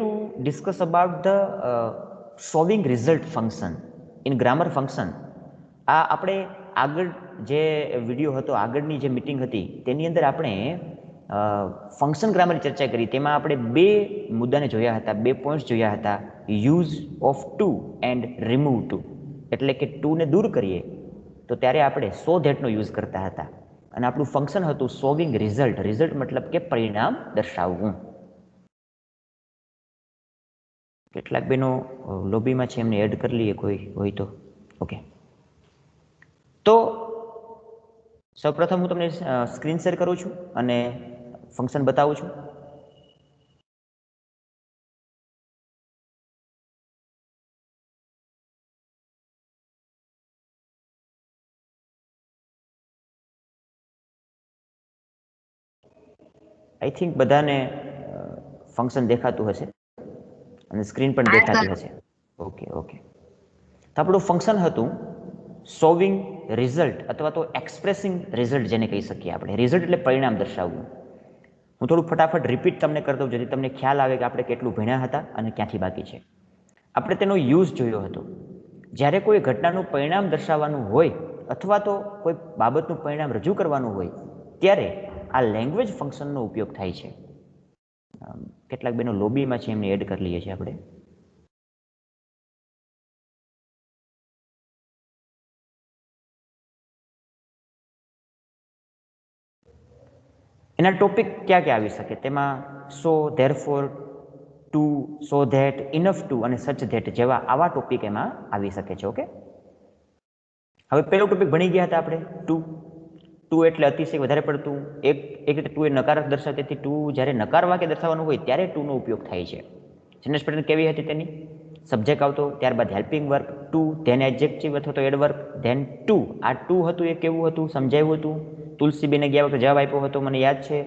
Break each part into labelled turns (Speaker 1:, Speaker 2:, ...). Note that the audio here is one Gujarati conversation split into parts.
Speaker 1: to discuss about the solving result function in grammar function. આ આપણે આગળ જે વિડીયો હતો, આગળની જે મીટિંગ હતી તેની અંદર આપણે ફંક્શન ગ્રામરની ચર્ચા કરી. તેમાં આપણે બે મુદ્દાને જોયા હતા, બે પોઈન્ટ્સ જોયા હતા. Use of to and remove to, એટલે કે ટુને દૂર કરીએ તો ત્યારે આપણે સો ધેટનો યુઝ કરતા હતા. અને આપણું ફંક્શન હતું સોલ્વિંગ રિઝલ્ટ. રિઝલ્ટ મતલબ કે પરિણામ દર્શાવવું. કેટલાક બહેનો લોબીમાં છે, એમને એડ કરી લઈએ કોઈ હોય તો. ઓકે, તો સૌપ્રથમ હું તમને સ્ક્રીન શેર કરું છું અને ફંક્શન બતાવું છું. આઈ થિંક બધાને ફંક્શન દેખાતું હશે અને સ્ક્રીન પણ દેખાતી હશે. ઓકે ઓકે, તો આપણું ફંક્શન હતું સોલ્વિંગ રિઝલ્ટ અથવા તો એક્સપ્રેસિંગ રિઝલ્ટ જેને કહી શકીએ આપણે. રિઝલ્ટ એટલે પરિણામ દર્શાવવું. હું થોડું ફટાફટ રિપીટ તમને કરી દઉં જેથી તમને ખ્યાલ આવે કે આપણે કેટલું ભણ્યા હતા અને ક્યાંથી બાકી છે. આપણે તેનો યુઝ જોયો હતો. જ્યારે કોઈ ઘટનાનું પરિણામ દર્શાવવાનું હોય અથવા તો કોઈ બાબતનું પરિણામ રજૂ કરવાનું હોય ત્યારે આ લેંગ્વેજ ફંક્શનનો ઉપયોગ થાય છે. કેટલાક બેનો લોબીમાં છે, એમને એડ કરી લઈએ છીએ આપણે. એના ટોપિક ક્યાં ક્યાં આવી શકે તેમાં so, therefore, too, so that, enough to અને સચ ધેટ જેવા આવા ટોપિક એમાં આવી શકે છે. ઓકે, હવે પહેલો ટોપિક ભણી ગયા હતા આપણે ટુ. ટુ એટલે અતિશય વધારે પડતું. એક રીતે ટુ એ નકારક દર્શાવે, તેથી ટુ જ્યારે નકાર વાક્ય દર્શાવવાનું હોય ત્યારે ટુનો ઉપયોગ થાય છે. સેન્ટેન્સ પેટર્ન કેવી હતી તેની? સબ્જેક્ટ આવતો, ત્યારબાદ helping verb to, then adjective અથવા તો એડવર્બ, ધેન ટુ. આ ટુ હતું એ કેવું હતું સમજાવ્યું હતું. તુલસીબેને ગયા વખતે જવાબ આપ્યો હતો, મને યાદ છે.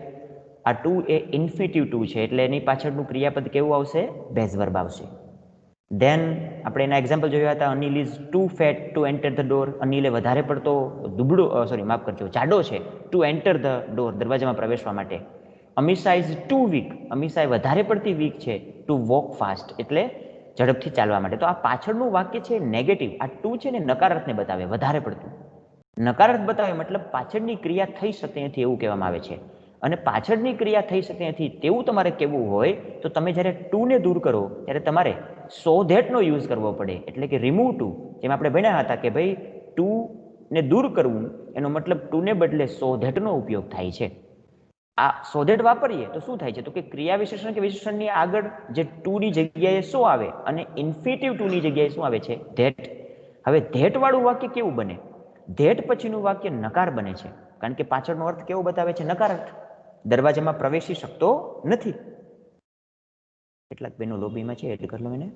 Speaker 1: આ ટુ એ ઇન્ફિનિટિવ ટુ છે, એટલે એની પાછળનું ક્રિયાપદ કેવું આવશે? બેઝ વર્બ આવશે. ધેન આપણે એના એક્ઝામ્પલ જોયા હતા. Anil is too fat to enter the door. અનિલે વધારે પડતો દુબળો, સોરી માફ કરજો, જાડો છે, ટુ એન્ટર ધ ડોર, દરવાજામાં પ્રવેશવા માટે. Amisha is too weak. અમીષા વધારે પડતી વીક છે ટુ વોક ફાસ્ટ, એટલે ઝડપથી ચાલવા માટે. તો આ પાછળનું વાક્ય છે નેગેટિવ. આ ટુ છે ને નકારાર્થને બતાવે, વધારે પડતું નકારાર્થ બતાવે, મતલબ પાછળની ક્રિયા થઈ શકતી નથી એવું કહેવામાં આવે છે. અને પાછળની ક્રિયા થઈ શકતી નથી તેવું તમારે કહેવું હોય તો તમે જ્યારે ટુને દૂર કરો ત્યારે તમારે સો ધેટનો યુઝ કરવો પડે, એટલે કે રિમૂવ ટુ. જેમ આપણે ભણ્યા હતા કે ભાઈ ટુને દૂર કરવું એનો મતલબ ટુને બદલે સો ધેટનો ઉપયોગ થાય છે. આ સો ધેટ વાપરીએ તો શું થાય છે? તો કે ક્રિયા વિશેષણ કે વિશેષણની આગળ જે ટુની જગ્યાએ સો આવે અને ઇન્ફિનિટિવ ટુની જગ્યાએ શું આવે છે? ધેટ. હવે ધેટ વાળું વાક્ય કેવું બને? ધેટ પછીનું વાક્ય નકાર બને છે, કારણ કે પાછળનો અર્થ કેવો બતાવે છે? નકાર અર્થ. દરવાજામાં પ્રવેશી શકતો નથી. કેટલાક બેનો લોબીમાં છે, એટલે કરી લો એને.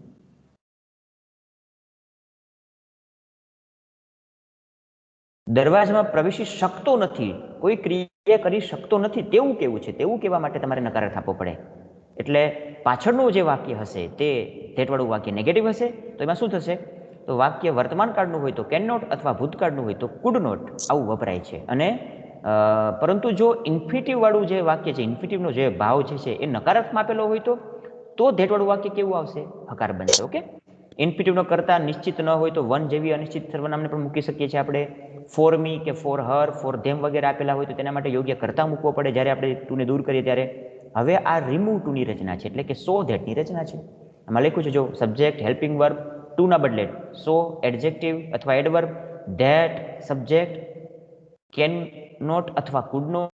Speaker 1: દરવાજામાં પ્રવેશી શકતો નથી, કોઈ ક્રિયા કરી શકતો નથી તેવું કેવું છે? તેવું કહેવા માટે તમારે નકાર અર્થ આપવો પડે. એટલે પાછળનું જે વાક્ય હશે તે ધેટવાળું વાક્ય નેગેટિવ હશે. તો એમાં શું થશે? તો વાક્ય વર્તમાન કાળનું હોય તો કેન નોટ, અથવા ભૂતકાળનું હોય તો કુડ નોટ, આવું વપરાય છે. અને પરંતુ જો ઇન્ફિનિટિવ વાળું જે વાક્ય છે, ઇન્ફિનિટિવનો જે ભાવ છે એ નકારાર્થમાં આપેલો હોય તો ધેટવાળું વાક્ય કેવું આવશે? હકાર બનશે. ઓકે, ઇન્ફિનિટિવનો કરતા નિશ્ચિત ન હોય તો વન જેવી અનિશ્ચિત સર્વનામને પણ મૂકી શકીએ છીએ આપણે. ફોર મી કે ફોર હર, ફોર ધેમ વગેરે આપેલા હોય તો તેના માટે યોગ્ય કરતા મૂકવો પડે જ્યારે આપણે ટુને દૂર કરીએ ત્યારે. હવે આ રિમૂવ ટુની રચના છે, એટલે કે સો ધેટની રચના છે. આમાં લખ્યું છે જો સબ્જેક્ટ હેલ્પિંગ વર્બ, ટુના બદલે સો એડજેક્ટિવ અથવા adverb, that subject, can not અથવા કુડ નોટ.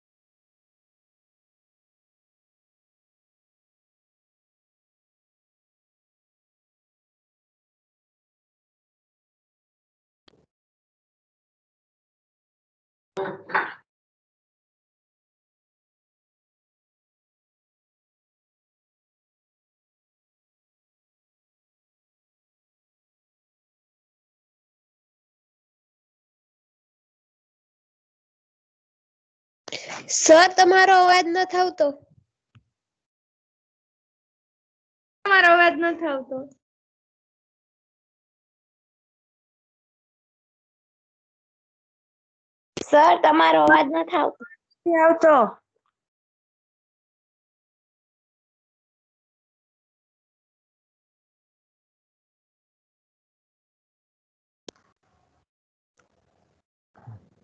Speaker 2: સર તમારો અવાજ નથી આવતો. તમારો અવાજ નથી આવતો. સર તમારો અવાજ નથી આવતો.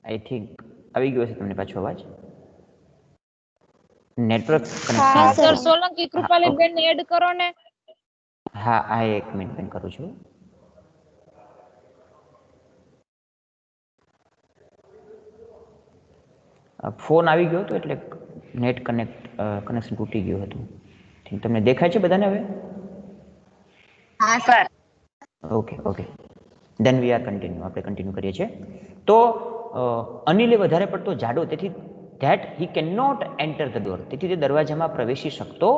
Speaker 1: આઈ થિંક આવી ગયો છે તમને પાછો અવાજ. નેટવર્ક
Speaker 2: હા,
Speaker 3: હા
Speaker 1: connection
Speaker 3: sir,
Speaker 2: sir.
Speaker 3: Solanki Krupaliben ને એડ કરો ને.
Speaker 1: હા આ એક મિનિટ બેન કરું છું. ફોન આવી ગયો હતો એટલે નેટ કનેક્શન તૂટી ગયું હતું. તમને દેખાય છે બધાને હવે?
Speaker 3: હા sir.
Speaker 1: Okay okay then we are continue. આપણે કન્ટિન્યુ કરીએ છીએ. તો અનિલે વધારે પડતો જાડો, તેથી that he can not enter the door, તેથી તે દરવાજામાં પ્રવેશી શકતો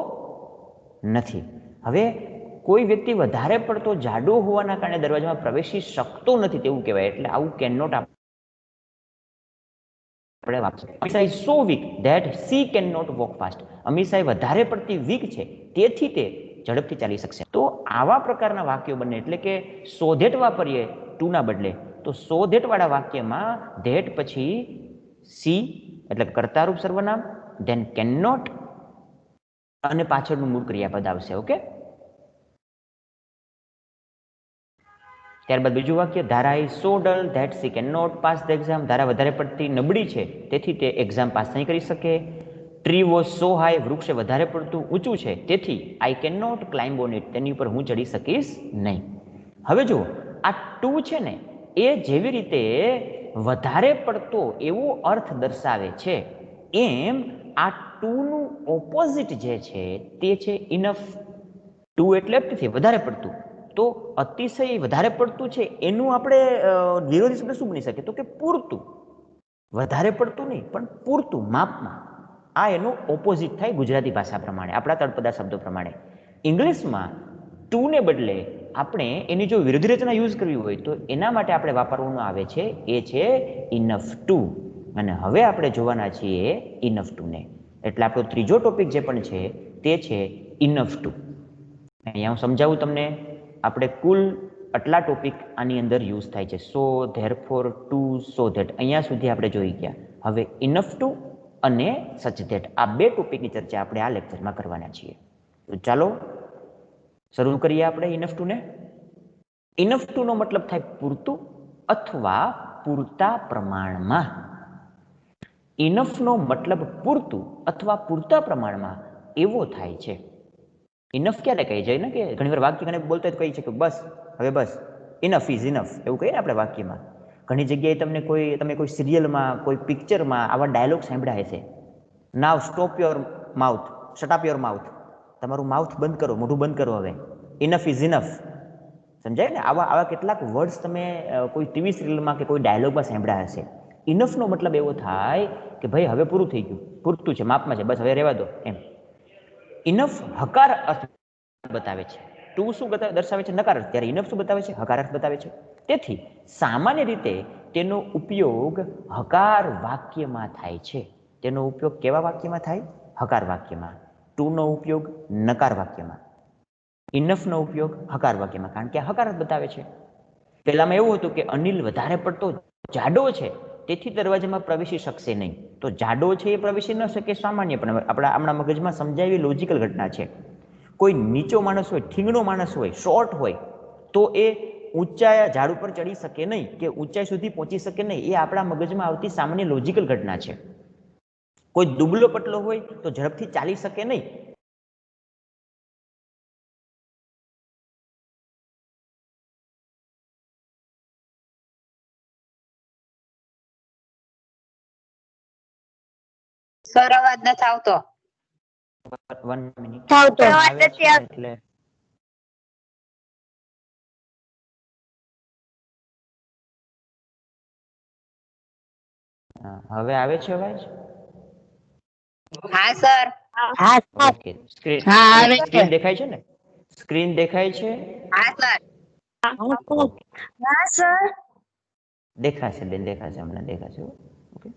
Speaker 1: નથી. હવે કોઈ વ્યક્તિ વધારે પડતો જાડો હોવાના કારણે દરવાજામાં પ્રવેશી શકતો નથી તેવું કહેવાય. એટલે આવું કેન નોટ આપણે વાપરીએ. Amisha is so weak that she can not walk fast. Amisha વધારે પડતી વીક છે તેથી તે ઝડપથી ચાલી શકશે. તો આવા પ્રકારના વાક્યો બને, એટલે કે સો ધેટ વાપરીએ ટુ ના બદલે તો સો ધેટ વાળા વાક્યમાં ધેટ પછી સી એટલે કર્તારૂપ સર્વનામ, ધેન કેન નોટ અને પાછળનું મૂળ ક્રિયાપદ આવશે. ઓકે, ત્યારબાદ બીજું વાક્ય, Dhara is so dull that she can not pass the exam. Dhara વધારે પડતી નબળી છે તેથી તે એક્ઝામ પાસ નહીં કરી શકે. ટ્રી વોઝ સો હાઈ, વૃક્ષ વધારે પડતું ઊંચું છે તેથી I can not climb on it, તેની ઉપર હું ચડી શકીશ નહીં. હવે જુઓ, આ ટુ છે ને એ જેવી રીતે વધારે પડતો એવો અર્થ દર્શાવે છે, એમ આ ટુનું ઓપોઝિટ જે છે તે છે ઇનફ. ટુ એટલે અતિશય, વધારે પડતું. તો અતિશય વધારે પડતું છે એનું આપણે વિરોધી શબ્દ શું બની શકે? તો કે પૂરતું. વધારે પડતું નહીં પણ પૂરતું, માપમાં. આ એનું ઓપોઝિટ થાય ગુજરાતી ભાષા પ્રમાણે, આપણા તળપદા શબ્દો પ્રમાણે. ઇંગ્લિશમાં ટુને બદલે આપણે એની જો વિરોધી રચના યુઝ કરવી હોય તો એના માટે આપણે વાપરવાનું આવે છે એ છે ઇનફ ટુ. અને હવે આપણે જોવાના છીએ ઇનફ ટુને. એટલે આપણો ત્રીજો ટોપિક જે પણ છે તે છે ઇનફ ટુ. અહીંયા હું સમજાવું તમને. આપણે કુલ આટલા ટોપિક આની અંદર યુઝ થાય છે. સો, ધેરફોર, ટુ, સો ધેટ, અહીંયા સુધી આપણે જોઈ ગયા. હવે ઇનફ ટુ અને સચ ધેટ, આ બે ટોપિકની ચર્ચા આપણે આ લેક્ચરમાં કરવાના છીએ. તો ચાલો શરૂ કરીએ આપણે ઇનફ ટુને. ઇનફ ટુનો મતલબ થાય પૂરતું અથવા પૂરતા પ્રમાણમાં. ઇનફનો મતલબ પૂરતું અથવા પૂરતા પ્રમાણમાં એવો થાય છે. ઇનફ ક્યારે કહી જાય ને કે ઘણીવાર વાક્ય ઘણી બોલતા જ કહી છે કે બસ, હવે બસ, ઇનફ ઇઝ ઇનફ, એવું કહીએ ને આપણે વાક્યમાં. ઘણી જગ્યાએ તમે કોઈ સિરિયલમાં, કોઈ પિક્ચરમાં આવા ડાયલોગ સાંભળ્યા હશે. Now stop your mouth, shut up your mouth. તમારું માઉથ બંધ કરો, મોઢું બંધ કરો હવે. Enough is enough. સમજાય ને? આવા કેટલાક વર્ડ્સ તમે કોઈ ટીવી સિરિયલમાં કે કોઈ ડાયલોગમાં સાંભળ્યા હશે. ઇનફનો મતલબ એવો થાય કે ભાઈ હવે પૂરું થઈ ગયું, પૂરતું છે, માપમાં છે, બસ હવે રહેવા દો એમ. ઇનફ હકાર અર્થ બતાવે છે. ટુ શું દર્શાવે છે? નકાર અર્થ. ત્યારે ઇનફ શું બતાવે છે? હકાર અર્થ બતાવે છે. તેથી સામાન્ય રીતે તેનો ઉપયોગ હકાર વાક્યમાં થાય છે. તેનો ઉપયોગ કેવા વાક્યમાં થાય? હકાર વાક્યમાં. ટુનો ઉપયોગ નકાર વાક્યમાં. ઇનફનો ઉપયોગ હકાર વાક્યમાં, કારણ કે આ હકાર અર્થ બતાવે છે. પહેલામાં એવું હતું કે અનિલ વધારે પડતો જાડો છે તેથી દરવાજામાં પ્રવેશી શકશે નહીં. તો જાડો છે એ પ્રવેશી ન શકે સામાન્ય, પણ આપણા મગજમાં સમજાવી લોજિકલ ઘટના છે. કોઈ નીચો માણસ હોય, ઠીંગણો માણસ હોય, શોર્ટ હોય, તો એ ઊંચાઈ ઝાડ ઉપર ચડી શકે નહીં કે ઊંચાઈ સુધી પહોંચી શકે નહીં. એ આપણા મગજમાં આવતી સામાન્ય લોજિકલ ઘટના છે. કોઈ દુબળો પતલો હોય તો ઝડપથી ચાલી શકે નહીં.
Speaker 3: સર, અવાજ નથી આવતો.
Speaker 1: 1 મિનિટ
Speaker 2: આવતો.
Speaker 1: આવે છે એટલે હવે આવે છે અવાજ?
Speaker 3: હા સર.
Speaker 2: હા, સર.
Speaker 1: ઓકે. સ્ક્રીન
Speaker 2: હા, આવે છે.
Speaker 1: સ્ક્રીન દેખાય છે ને? સ્ક્રીન દેખાય છે?
Speaker 3: હા સર.
Speaker 1: ઓકે,
Speaker 2: હા, સર.
Speaker 1: દેખાશે બેન, દેખાશે, હમણાં દેખાશે. ઓકે,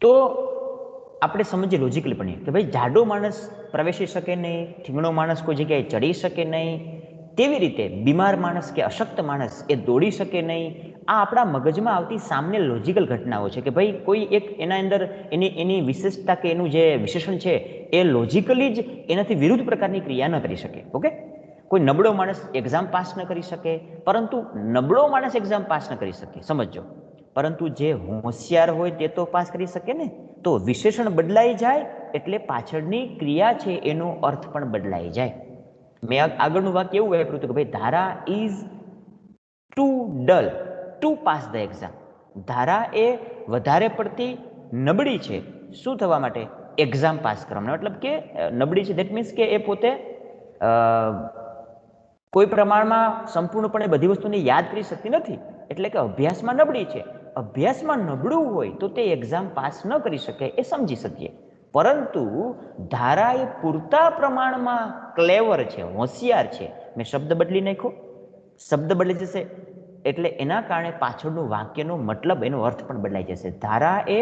Speaker 1: તો આપણે સમજીએ લોજિકલી પણ કે ભાઈ જાડો માણસ પ્રવેશી શકે નહીં, ઠીંગણો માણસ કોઈ જગ્યાએ ચડી શકે નહીં, તેવી રીતે બીમાર માણસ કે અશક્ત માણસ એ દોડી શકે નહીં. આ આપણા મગજમાં આવતી સામાન્ય લોજિકલ ઘટનાઓ છે કે ભાઈ કોઈ એક એના અંદર એની વિશેષતા કે એનું જે વિશેષણ છે એ લોજિકલી જ એનાથી વિરુદ્ધ પ્રકારની ક્રિયા ન કરી શકે. ઓકે, કોઈ નબળો માણસ એક્ઝામ પાસ ન કરી શકે, પરંતુ નબળો માણસ એક્ઝામ પાસ ન કરી શકે, સમજો. પરંતુ જે હોશિયાર હોય તે તો પાસ કરી શકે ને. તો વિશેષણ બદલાઈ જાય એટલે પાછળની ક્રિયા છે એનો અર્થ પણ બદલાઈ જાય. મેં આગળનું વાક્ય એવું વાપર્યું હતું કે ભાઈ Dhara is too dull to pass the exam. Dhara એ વધારે પડતી નબળી છે શું થવા માટે? એક્ઝામ પાસ કરવા માટે. મતલબ કે નબળી છે દેટ મીન્સ કે એ પોતે કોઈ પ્રમાણમાં સંપૂર્ણપણે બધી વસ્તુને યાદ કરી શકતી નથી, એટલે કે અભ્યાસમાં નબળી છે. અભ્યાસમાં નબળું હોય તો તે એક્ઝામ પાસ ન કરી શકે એ સમજી શકીએ. પરંતુ ધારા એ પૂરતા પ્રમાણમાં ક્લેવર છે, હોશિયાર છે. મેં શબ્દ બદલી નાખ્યો, શબ્દ બદલી જશે એટલે એના કારણે પાછળનું વાક્યનો મતલબ એનો અર્થ પણ બદલાઈ જશે. ધારા એ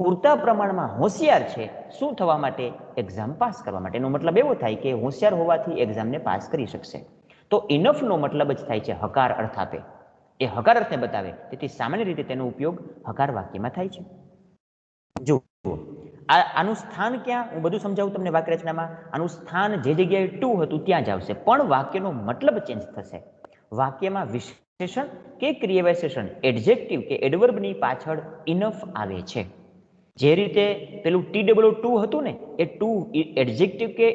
Speaker 1: પૂરતા પ્રમાણમાં હોશિયાર છે શું થવા માટે? એક્ઝામ પાસ કરવા માટે. એનો મતલબ એવો થાય કે હોશિયાર હોવાથી એક્ઝામને પાસ કરી શકશે. તો ઇનફનો મતલબ જ થાય છે હકાર અર્થ આપે, એ હકાર અર્થને બતાવે. તેથી સામાન્ય રીતે તેનો ઉપયોગ હકાર વાક્યમાં થાય છે. જુઓ આનું સ્થાન ક્યાં, હું બધું સમજાવું તમને વાક્યરચનામાં. આનું સ્થાન જે જગ્યાએ ટુ હતું ત્યાં જ આવશે, પણ વાક્યનો મતલબ ચેન્જ થશે. વાક્યમાં વિશેષણ કે ક્રિયાવિશેષણ, એડજેક્ટિવ કે એડવર્બની પાછળ ઇનફ આવે છે. જે રીતે પેલું TW2 હતું ને, એ ટુ એડજેક્ટિવ કે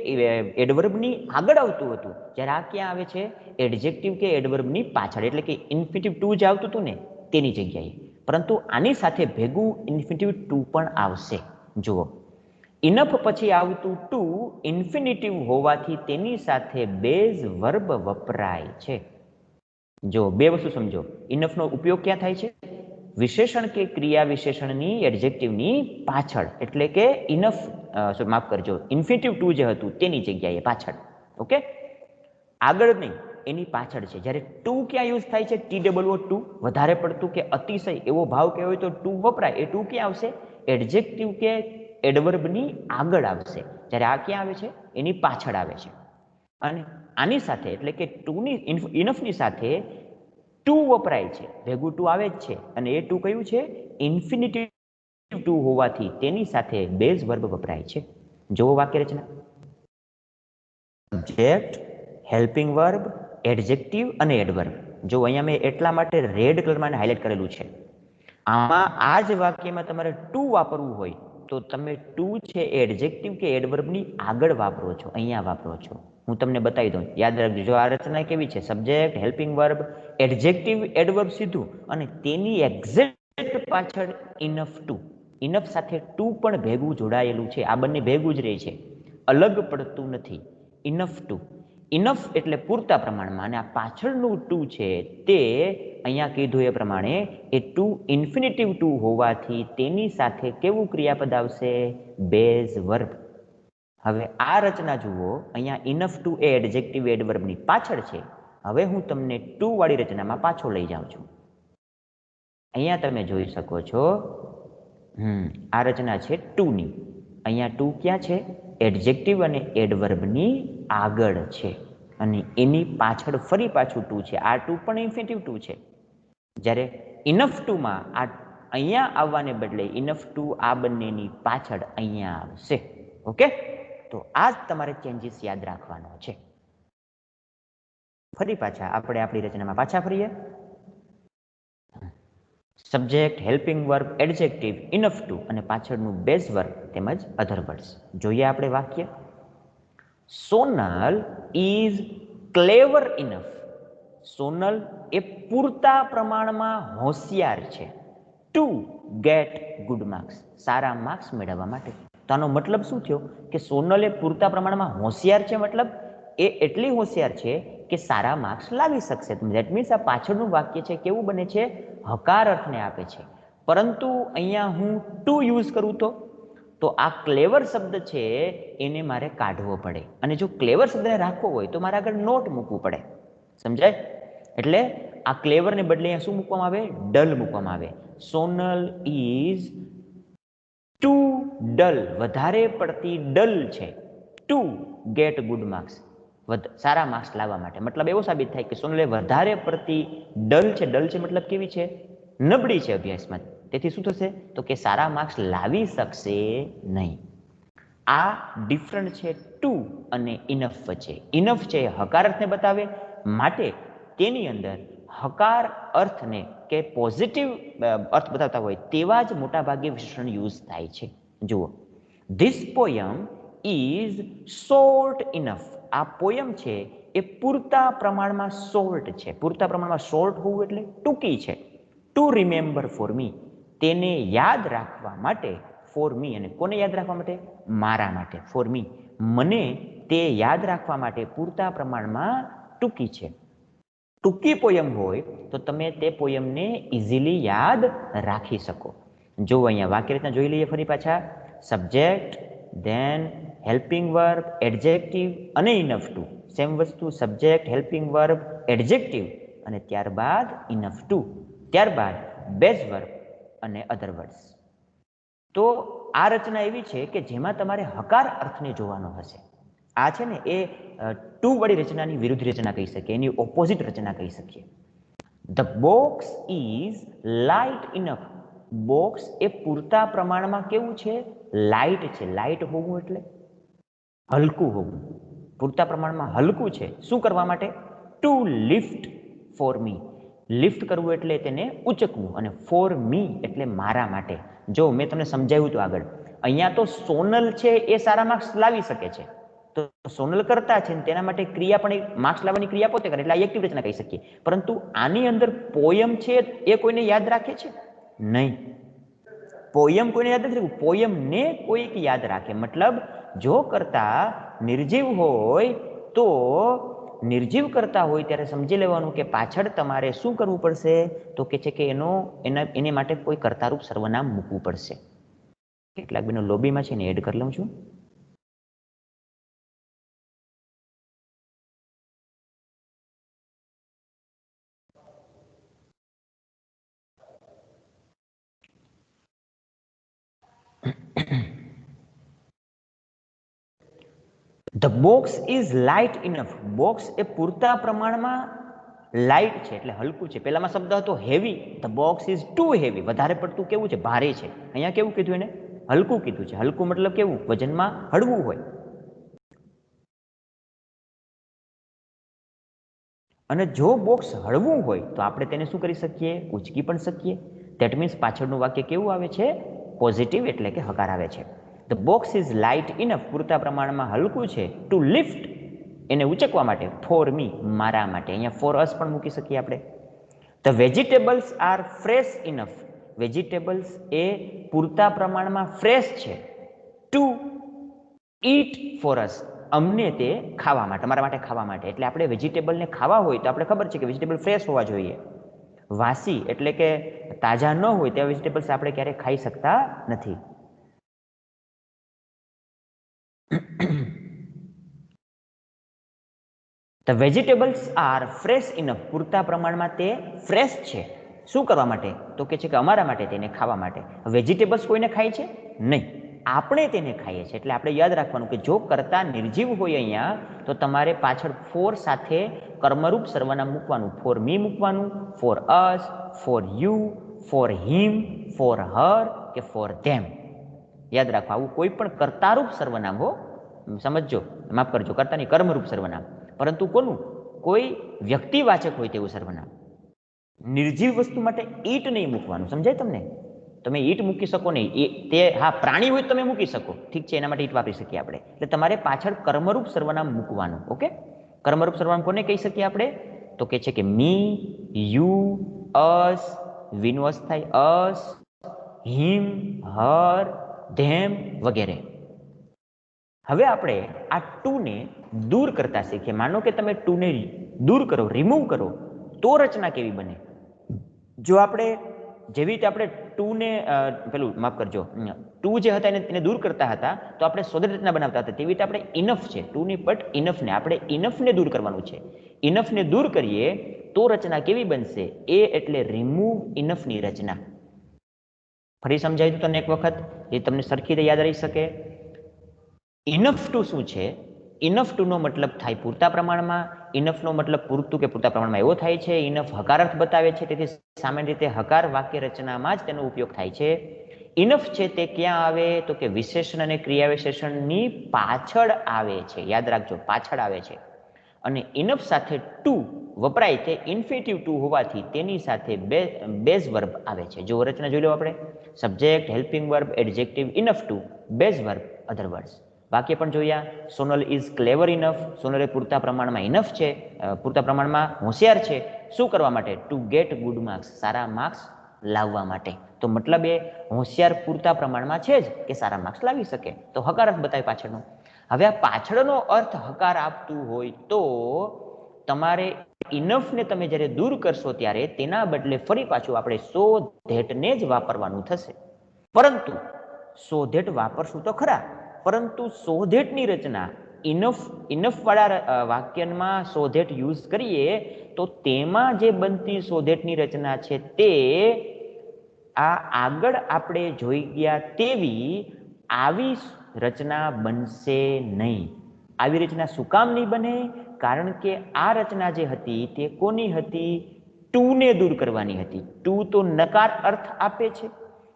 Speaker 1: એડવર્બની આગળ આવતું હતું, જ્યારે આ ક્યાં આવે છે? એડજેક્ટિવ કે એડવર્બની પાછળ. એટલે કે ઇન્ફિનિટિવ ટુ જ આવતું હતું ને તેની જગ્યાએ. પરંતુ આની સાથે ભેગું ઇન્ફિનિટિવ ટુ પણ આવશે. જુઓ, ઇનફ પછી આવતું ટુ ઇન્ફિનિટિવ હોવાથી તેની સાથે બેઝ વર્બ વપરાય છે. જો બે વસ્તુ સમજો, ઇનફનો ઉપયોગ ક્યાં થાય છે? વિશેષણ કે ક્રિયા વિશેષણની એડજેક્ટિવની પાછળ, એટલે કે ઇનફ માફ કરજો, ઇન્ફિનિટિવ ટુ જે હતું તેની જગ્યાએ પાછળ. ઓકે, આગળ નહીં, એની પાછળ છે. જ્યારે ટુ ક્યાં યુઝ થાય છે? TWO2, વધારે પડતું કે અતિશય એવો ભાવ કહેવો હોય તો ટુ વપરાય. એ ટુ ક્યાં આવશે? એડજેક્ટિવ કે એડવર્બની આગળ આવશે. જ્યારે આ ક્યાં આવે છે? એની પાછળ આવે છે. અને આની સાથે એટલે કે ટુની ઇનફની સાથે ટુ વપરાય છે, ભેગું ટુ આવે જ છે. અને એ ટુ કયું છે? ઇન્ફિનિટિવ ટુ હોવાથી તેની સાથે બેઝ વર્બ વપરાય છે. જોવો વાક્ય રચના. સબ્જેક્ટ, હેલ્પિંગ વર્બ, એડજેક્ટિવ અને એડવર્બ. જો અહીંયા મેં એટલા માટે રેડ કલરમાં હાઇલાઇટ કરેલું છે. આમાં આ જ વાક્યમાં તમારે ટુ વાપરવું હોય તો તમે ટુ છે એડજેક્ટિવ કે એડવર્બની આગળ વાપરો છો, અહીંયા વાપરો છો. હું તમને બતાવી દઉં, યાદ રાખજો. જો આ રચના કેવી છે? Subject, helping verb, adjective, adverb સીધું, અને તેની એક્ઝેક્ટ પાછળ ઇનફ ટુ. ઇનફ સાથે ટુ પણ ભેગું જોડાયેલું છે. આ બંને ભેગું જ રહે છે, અલગ પડતું નથી. ઇનફ ટુ, ઇનફ એટલે પૂરતા પ્રમાણમાં, અને આ પાછળનું ટુ છે તે અહીંયા કીધું એ પ્રમાણે એ ટુ ઇન્ફિનિટિવ ટુ હોવાથી તેની સાથે કેવું ક્રિયાપદ આવશે? Base verb. હવે આ રચના જુઓ, અહીંયા ઇનફ ટુ એ એડજેક્ટિવ એડવર્બની પાછળ છે. હવે હું તમને ટુ વાળી રચનામાં પાછો લઈ જાઉં છું. અહીંયા તમે જોઈ શકો છો, આ રચના છે ટુની. અહીંયા ટુ ક્યાં છે? એડજેક્ટિવ અને એડવર્બની આગળ છે, અને એની પાછળ ફરી પાછું ટુ છે. આ ટુ પણ ઇન્ફિનિટિવ ટુ છે. જ્યારે ઇનફ ટુમાં આ અહીંયા આવવાને બદલે ઇનફ ટુ આ બંનેની પાછળ અહીંયા આવશે. ઓકે, તો આ જ તમારે ચેન્જીસ યાદ રાખવાનો છે. ફરી પાછા આપણે આપણી રચનામાં પાછા ફરીએ. Subject, helping verb, adjective, enough to અને પાછળનું બેઝ વર્બ તેમજ અધર વર્ડ્સ. જોઈએ આપણે વાક્ય. Sonal is clever enough. Sonal એ પૂરતા પ્રમાણમાં હોશિયાર છે ટુ ગેટ ગુડ માર્ક્સ, સારા માર્ક્સ મેળવવા માટે. તો આનો મતલબ શું થયો? કે સોનલ એ પૂરતા પ્રમાણમાં હોશિયાર છે, મતલબ એ એટલી હોશિયાર છે કે સારા માર્ક્સ લાવી શકશે. ધેટ મીન્સ આ પાછળનું વાક્ય છે કેવું બને છે? હકાર અર્થને આપે છે. પરંતુ અહીંયા હું ટુ યુઝ કરું તો આ ક્લેવર શબ્દ છે એને મારે કાઢવો પડે, અને જો ક્લેવર શબ્દને રાખવો હોય તો મારે આગળ નોટ મૂકવું પડે. સમજાય? એટલે આ ક્લેવરને બદલે અહીંયા શું મૂકવામાં આવે? ડલ મૂકવામાં આવે. સોનલ ઇઝ ટુ ડલ, વધારે પડતી ડલ છે ટુ ગેટ ગુડ માર્ક્સ, સારા માર્ક્સ લાવવા માટે. મતલબ એવો સાબિત થાય કે સોનલે વધારે પડતી ડલ છે. ડલ છે મતલબ કેવી છે? નબળી છે અભ્યાસમાં. તેથી શું થશે? તો કે સારા માર્ક્સ લાવી શકશે નહીં. આ ડિફરન્ટ છે ટુ અને ઇનફ વચ્ચે. ઇનફ છે એ હકાર અર્થને બતાવે, માટે તેની અંદર હકાર અર્થને કે પોઝિટિવ અર્થ બતાવતા હોય તેવા જ મોટા ભાગે વિશેષણ યુઝ થાય છે. જુઓ, this poem is short enough. આ પોયમ છે એ પૂરતા પ્રમાણમાં શોર્ટ છે. પૂરતા પ્રમાણમાં શોર્ટ હોવું એટલે ટૂંકી છે. ટુ રિમેમ્બર ફોર મી, તેને યાદ રાખવા માટે. ફોર મી, અને કોને યાદ રાખવા માટે? મારા માટે. ફોર મી, મને તે યાદ રાખવા માટે પૂરતા પ્રમાણમાં ટૂંકી છે. ટૂંકી પોયમ હોય તો તમે તે પોયમને ઇઝીલી યાદ રાખી શકો. જો અહીંયા વાક્ય રીતના જોઈ લઈએ ફરી પાછા. Subject, then helping verb, adjective અને ઇનફ ટુ. સેમ વસ્તુ, સબ્જેક્ટ, હેલ્પિંગ વર્બ, એડજેક્ટિવ અને ત્યારબાદ ઇનફ ટુ, ત્યારબાદ બેઝ વર્બ અને અધર વર્ડ્સ. તો આ રચના એવી છે કે જેમાં તમારે હકાર અર્થને જોવાનો હશે. આ છે ને એ ટુ વાળી રચનાની વિરુદ્ધ રચના કહી શકીએ, એની ઓપોઝિટ રચના કહી શકીએ. The box is light enough. Box એ પૂરતા પ્રમાણમાં કેવું છે? લાઇટ છે. લાઇટ હોવું એટલે હલકું હોવું. પૂરતા પ્રમાણમાં હલકું છે. શું કરવા માટે? To lift for me. Lift કરવું એટલે તેને ઉચકવું, અને ફોર મી એટલે મારા માટે. જો મેં તમને સમજાવ્યું હતું આગળ, અહીંયા તો સોનલ છે એ સારા માર્ક્સ લાવી શકે છે. તો સોનલ કરતા છે તેના માટે ક્રિયા પણ માર્ક્સ લાવવાની ક્રિયા પોતે કરે, એટલે આ એક્ટિવ રચના કહી શકીએ. પરંતુ આની અંદર પોયમ છે એ કોઈને યાદ રાખે છે? નહીં. પોયમ કોઈને યાદ નથી રાખવું, પોયમને કોઈક યાદ રાખે. મતલબ જો કરતા નિર્જીવ હોય તો નિર્જીવ કરતા હોય ત્યારે સમજી લેવાનું કે પાછળ તમારે શું કરવું પડશે? તો કે છે કે એને માટે કોઈ કર્તારૂપ સર્વનામ મૂકવું પડશે. કેટલાક બહેનો લોબીમાં છે ને એડ કરી લઉં છું. The box is light enough. Box એ પૂરતા પ્રમાણમાં લાઇટ છે એટલે હલકું છે. પહેલામાં શબ્દ હતો heavy. The box is too heavy. વધારે પડતું કેવું છે? ભારે છે. અહીંયા કેવું કીધું એને? હલકું કીધું છે. હલકું મતલબ કેવું? વજનમાં હળવું હોય. અને જો બોક્સ હળવું હોય તો આપણે તેને શું કરી શકીએ? ઉચકી પણ શકીએ. ધેટ મીન્સ પાછળનું વાક્ય કેવું આવે છે? પોઝિટિવ, એટલે કે હકાર આવે છે. The box is light enough. પૂરતા પ્રમાણમાં હલકું છે. ટુ લિફ્ટ, એને ઉચકવા માટે. ફોર મી, મારા માટે. અહીંયા ફોર અસ પણ મૂકી શકીએ આપણે. The vegetables are fresh enough. Vegetables એ પૂરતા પ્રમાણમાં ફ્રેશ છે. ટુ ઈટ ફોર અસ, અમને તે ખાવા માટે, અમારા માટે ખાવા માટે. એટલે આપણે વેજીટેબલને ખાવા હોય તો આપણે ખબર છે કે વેજીટેબલ ફ્રેશ હોવા જોઈએ. વાસી એટલે કે તાજા ન હોય તેવા વેજીટેબલ્સ આપણે ક્યારેય ખાઈ શકતા નથી. The vegetables are fresh enough. પૂરતા પ્રમાણમાં તે ફ્રેશ છે. શું કરવા માટે? તો કે છે કે અમારા માટે, તેને ખાવા માટે. વેજીટેબલ્સ કોઈને ખાય છે? નહીં. આપણે તેને ખાઈએ છીએ. એટલે આપણે યાદ રાખવાનું કે જો કરતા નિર્જીવ હોય અહીંયા તો તમારે પાછળ ફોર સાથે કર્મરૂપ સર્વનામ મૂકવાનું. ફોર મી મૂકવાનું, four us, for you, for him, for her કે ફોર ધેમ. યાદ રાખો, આવું કોઈ પણ કર્તારૂપ સર્વનામ હો. સમજજો, માફ કરજો, કર્તાની કર્મરૂપ સર્વનામ. પરંતુ કોનું? કોઈ વ્યક્તિવાચક હોય તેવું સર્વનામ. નિર્જીવ વસ્તુ માટે ઈટ નહીં મૂકવાનું. સમજાય તમને? તમે ઈટ મૂકી શકો નહીં. તે હા પ્રાણી હોય તમે મૂકી શકો, ઠીક છે, એના માટે ઈટ વાપરી શકીએ આપણે. એટલે તમારે પાછળ કર્મરૂપ સર્વનામ મૂકવાનું. ઓકે, કર્મરૂપ સર્વનામ કોને કહી શકીએ આપણે? તો કે છે કે મી, યુ, અસ, વિનો અસ થાય, અસ, હિમ, હર, ધેમ વગેરે. હવે આપણે આ ટુ ને દૂર કરતા શીખીએ. માનો કે તમે ટુ ને દૂર કરો, રિમૂવ કરો, તો રચના કેવી બને? જો આપણે જેવી રીતે આપણે ટુ ને પેલું માફ કરજો, ટુ જે હતા એને દૂર કરતા હતા તો આપણે સોદર રચના બનાવતા હતા. તેવી રીતે આપણે ઇનફ છે, ટુ ની બટ ઇનફને આપણે ઇનફને દૂર કરવાનું છે. ઇનફને દૂર કરીએ તો રચના કેવી બનશે? એ એટલે રિમૂવ ઇનફની રચના. ફરી સમજાવી દઉં તમને એક વખત, એ તમને સરખી રીતે યાદ રહી શકે. ઇનફ ટુ શું છે? ઇનફ ટુ નો મતલબ થાય પૂરતા પ્રમાણમાં, ઇનફ નો મતલબ પૂરતું કે પૂરતા પ્રમાણમાં એવો થાય છે. ઇનફ હકારાર્થ બતાવે છે, તેથી સામાન્ય રીતે હકાર વાક્ય રચનામાં જ તેનો ઉપયોગ થાય છે. ઇનફ છે તે ક્યાં આવે તો કે વિશેષણ અને ક્રિયા વિશેષણની પાછળ આવે છે. યાદ રાખજો, પાછળ આવે છે. અને ઇનફ સાથે ટુ વપરાય તે ઇન્ફિનિટિવ ટુ હોવાથી તેની સાથે બેઝ વર્બ આવે છે. જો રચના જોઈ લો આપણે, subject, helping verb, adjective, enough to, base verb, other words. વાક્ય પણ જોયા. Sonal is clever enough. Sonal પૂરતા પ્રમાણમાં ઇનફ છે, પૂરતા પ્રમાણમાં હોશિયાર છે. શું કરવા માટે? ટુ ગેટ ગુડ માર્ક્સ, સારા માર્ક્સ લાવવા માટે. તો મતલબ એ હોશિયાર પૂરતા પ્રમાણમાં છે જ કે સારા માર્ક્સ લાવી શકે. તો હકારાર્થ બતાવે પાછળનો. હવે આ પાછળનો અર્થ હકાર આપતું હોય તો તમારે ઇનફને તમે જ્યારે દૂર કરશો ત્યારે તેના બદલે ફરી પાછું આપણે સો ધેટને જ વાપરવાનું થશે. પરંતુ સો ધેટ વાપરશું તો ખરા, પરંતુ સો ધેટની રચના ઇનફ વાળા વાક્યમાં સો ધેટ યુઝ કરીએ તો તેમાં જે બનતી સો ધેટની રચના છે તે આ આગળ આપણે જોઈ ગયા તેવી આવી રચના બનશે નહીં. આવી રચના શું કામ નહીં બને? કારણ કે આ રચના જે હતી તે કોની હતી? ટુને દૂર કરવાની હતી. ટુ તો નકાર અર્થ આપે છે.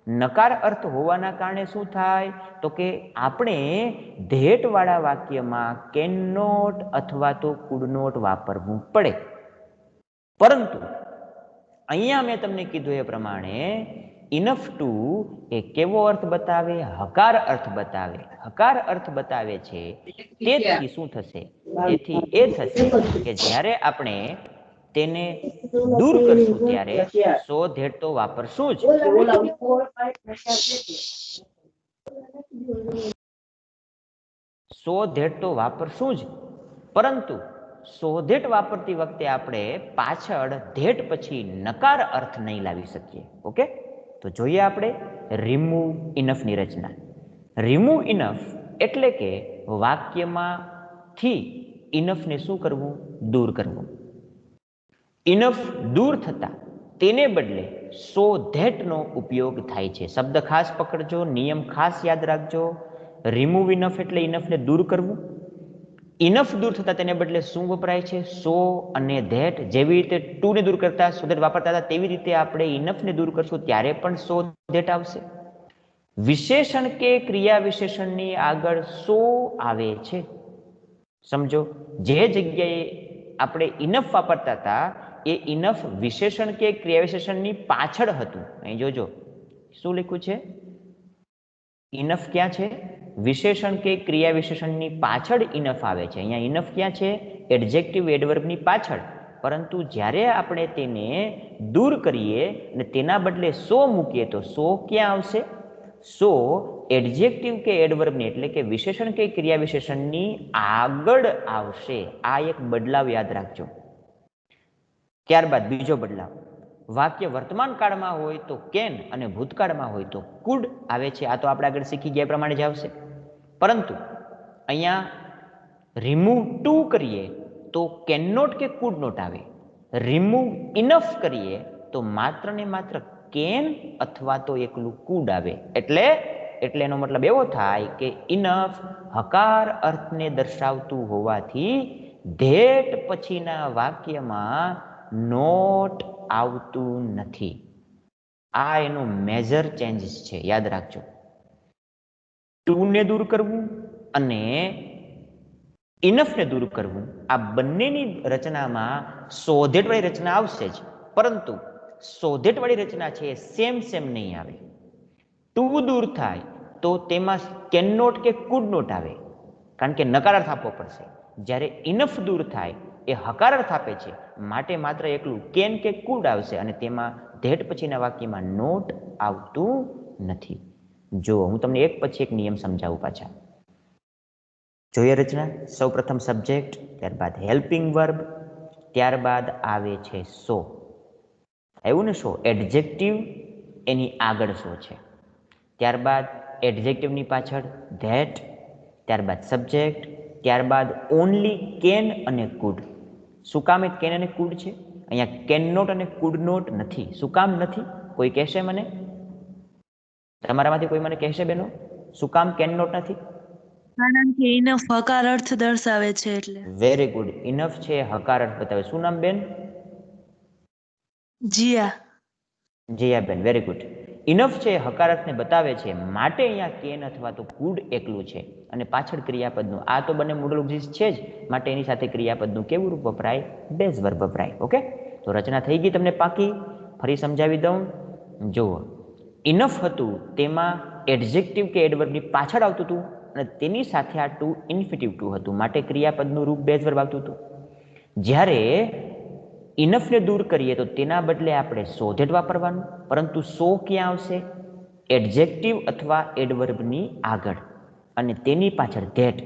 Speaker 1: નકાર અર્થ હોવાના કારણે શું થાય તો કે આપણે ધેટવાળા વાક્યમાં કેન નોટ અથવા તો કુડ નોટ વાપરવું પડે. પરંતુ અહીંયા મેં તમને કીધું એ પ્રમાણે ઇનફ ટુ એ કેવો અર્થ બતાવે? હકાર અર્થ બતાવે. હકાર અર્થ બતાવે છે. તેથી શું થશે? તેથી એ થશે કે જ્યારે આપણે તેને દૂર કરશું ત્યારે સો ધેટ તો વાપરશું જ. સો ધેટ તો વાપરશું જ, પરંતુ સો ધેટ વાપરતી વખતે આપણે પાછળ ધેટ પછી નકાર અર્થ નહીં લાવી શકીએ. ઓકે, તો જોઈએ આપણે રિમૂવ ઇનફની રચના. રિમૂવ ઇનફ એટલે કે વાક્યમાંથી ઇનફને શું કરવું? દૂર કરવું. ઇનફ દૂર થતા તેને બદલે સો ધેટનો ઉપયોગ થાય છે. શબ્દ ખાસ પકડજો, નિયમ ખાસ યાદ રાખજો. રિમૂવ ઇનફ એટલે ઇનફને દૂર કરવું. ઇનફ દૂર થતા તેને બદલે શું વપરાય છે? સો અને ધેટ. જેવી રીતે ટુને દૂર કરતા સો ધેટ વાપરતા હતા તેવી રીતે આપણે ઇનફને દૂર કરશું ત્યારે પણ સો ધેટ આવશે. વિશેષણ કે ક્રિયા વિશેષણની આગળ સો આવે છે. સમજો, જે જગ્યાએ આપણે ઇનફ વાપરતા હતા એ ઇનફ વિશેષણ કે ક્રિયા વિશેષણની પાછળ હતું. અહીં જોજો શું લખ્યું છે? ઇનફ ક્યાં છે? વિશેષણ કે ક્રિયા વિશેષણની પાછળ ઇનફ આવે છે. અહીંયા ઇનફ ક્યાં છે? એડજેક્ટિવ એડવર્બની પાછળ. પરંતુ જ્યારે આપણે તેને દૂર કરીએ અને તેના બદલે સો મૂકીએ તો સો ક્યાં આવશે? સો એડજેક્ટિવ કે એડવર્બની એટલે કે વિશેષણ કે ક્રિયા વિશેષણની આગળ આવશે. આ એક બદલાવ યાદ રાખજો. ત્યારબાદ બીજો બદલાવ, વાક્ય વર્તમાન કાળમાં હોય તો કેન અને ભૂતકાળમાં હોય તો કુડ આવે છે. આ તો આપણે આગળ શીખી ગયા પ્રમાણે જ આવશે. પરંતુ અહીંયા રિમૂવ ટુ કરીએ તો કેન નોટ કે કુડ નોટ આવે. રિમૂવ ઇનફ કરીએ તો માત્ર ને માત્ર કેન અથવા તો એકલું કુડ આવે. એટલે એનો મતલબ એવો થાય કે ઇનફ હકાર અર્થને દર્શાવતું હોવાથી ધેટ પછીના વાક્યમાં નોટ આવતું નથી. આ એનું મેજર ચેન્જીસ છે, યાદ રાખજો. ટુને દૂર કરવું અને ઇનફને દૂર કરવું, આ બંનેની રચનામાં સોધેટવાળી રચના આવશે જ, પરંતુ સોધેટવાળી રચના છે સેમ નહીં આવે. ટુ દૂર થાય તો તેમાં કેન નોટ કે કુડ નોટ આવે, કારણ કે નકારાર્થ આપવો પડશે. જ્યારે ઇનફ દૂર થાય એ હકારાર્થ આપે છે, માટે માત્ર એકલું કેન કે કુડ આવશે અને તેમાં ધેટ પછીના વાક્યમાં નોટ આવતું નથી. જો હું તમને એક પછી એક નિયમ સમજાવું પાછા. જોઈએ રચના. સૌ પ્રથમ સબ્જેક્ટ, ત્યારબાદ હેલ્પિંગ વર્બ, ત્યારબાદ આવે છે સો. આવ્યું ને સો? એડજેક્ટિવ એની આગળ સો છે, ત્યારબાદ એડજેક્ટિવની પાછળ ધેટ, ત્યારબાદ સબ્જેક્ટ, ત્યારબાદ ઓનલી કેન અને કુડ. શું કામ એ કેન અને કુડ છે? અહીંયા કેન નોટ અને કુડ નોટ નથી. શું કામ નથી? કોઈ કહેશે મને? તમારામાંથી કોઈ મને કહેશે બેનો શું કામ કેન નોટ નથી?
Speaker 2: કારણ કે ઇનફ હકાર અર્થ દર્શાવે છે એટલે.
Speaker 1: Very good. ઇનફ છે હકાર અર્થ બતાવે. શું નામ બેન?
Speaker 2: Jiya.
Speaker 1: Jayaben, very good. Enough છે હકાર અર્થને બતાવે છે, માટે અહીંયા કેન અથવા તો કુડ એકલું છે અને પાછળ ક્રિયાપદનું આ તો બંને મોડોલોજીસ છે જ, માટે એની સાથે ક્રિયાપદનું કેવું રૂપ વપરાય? બેઝ વર્બ વપરાય. ઓકે, તો રચના થઈ ગઈ તમને પાકી. ફરી સમજાવી દઉં. જુઓ, ઇનફ હતું તેમાં એડજેક્ટિવ કે એડવર્બની પાછળ આવતું હતું અને તેની સાથે આ ટુ ઇન્ફિનિટિવ ટુ હતું, માટે ક્રિયાપદનું રૂપ બેઝ વર્બ આવતું હતું. જ્યારે ઇનફને દૂર કરીએ તો તેના બદલે આપણે સો ધેટ વાપરવાનું, પરંતુ સો ક્યાં આવશે? એડજેક્ટિવ અથવા એડવર્બની આગળ અને તેની પાછળ ધેટ.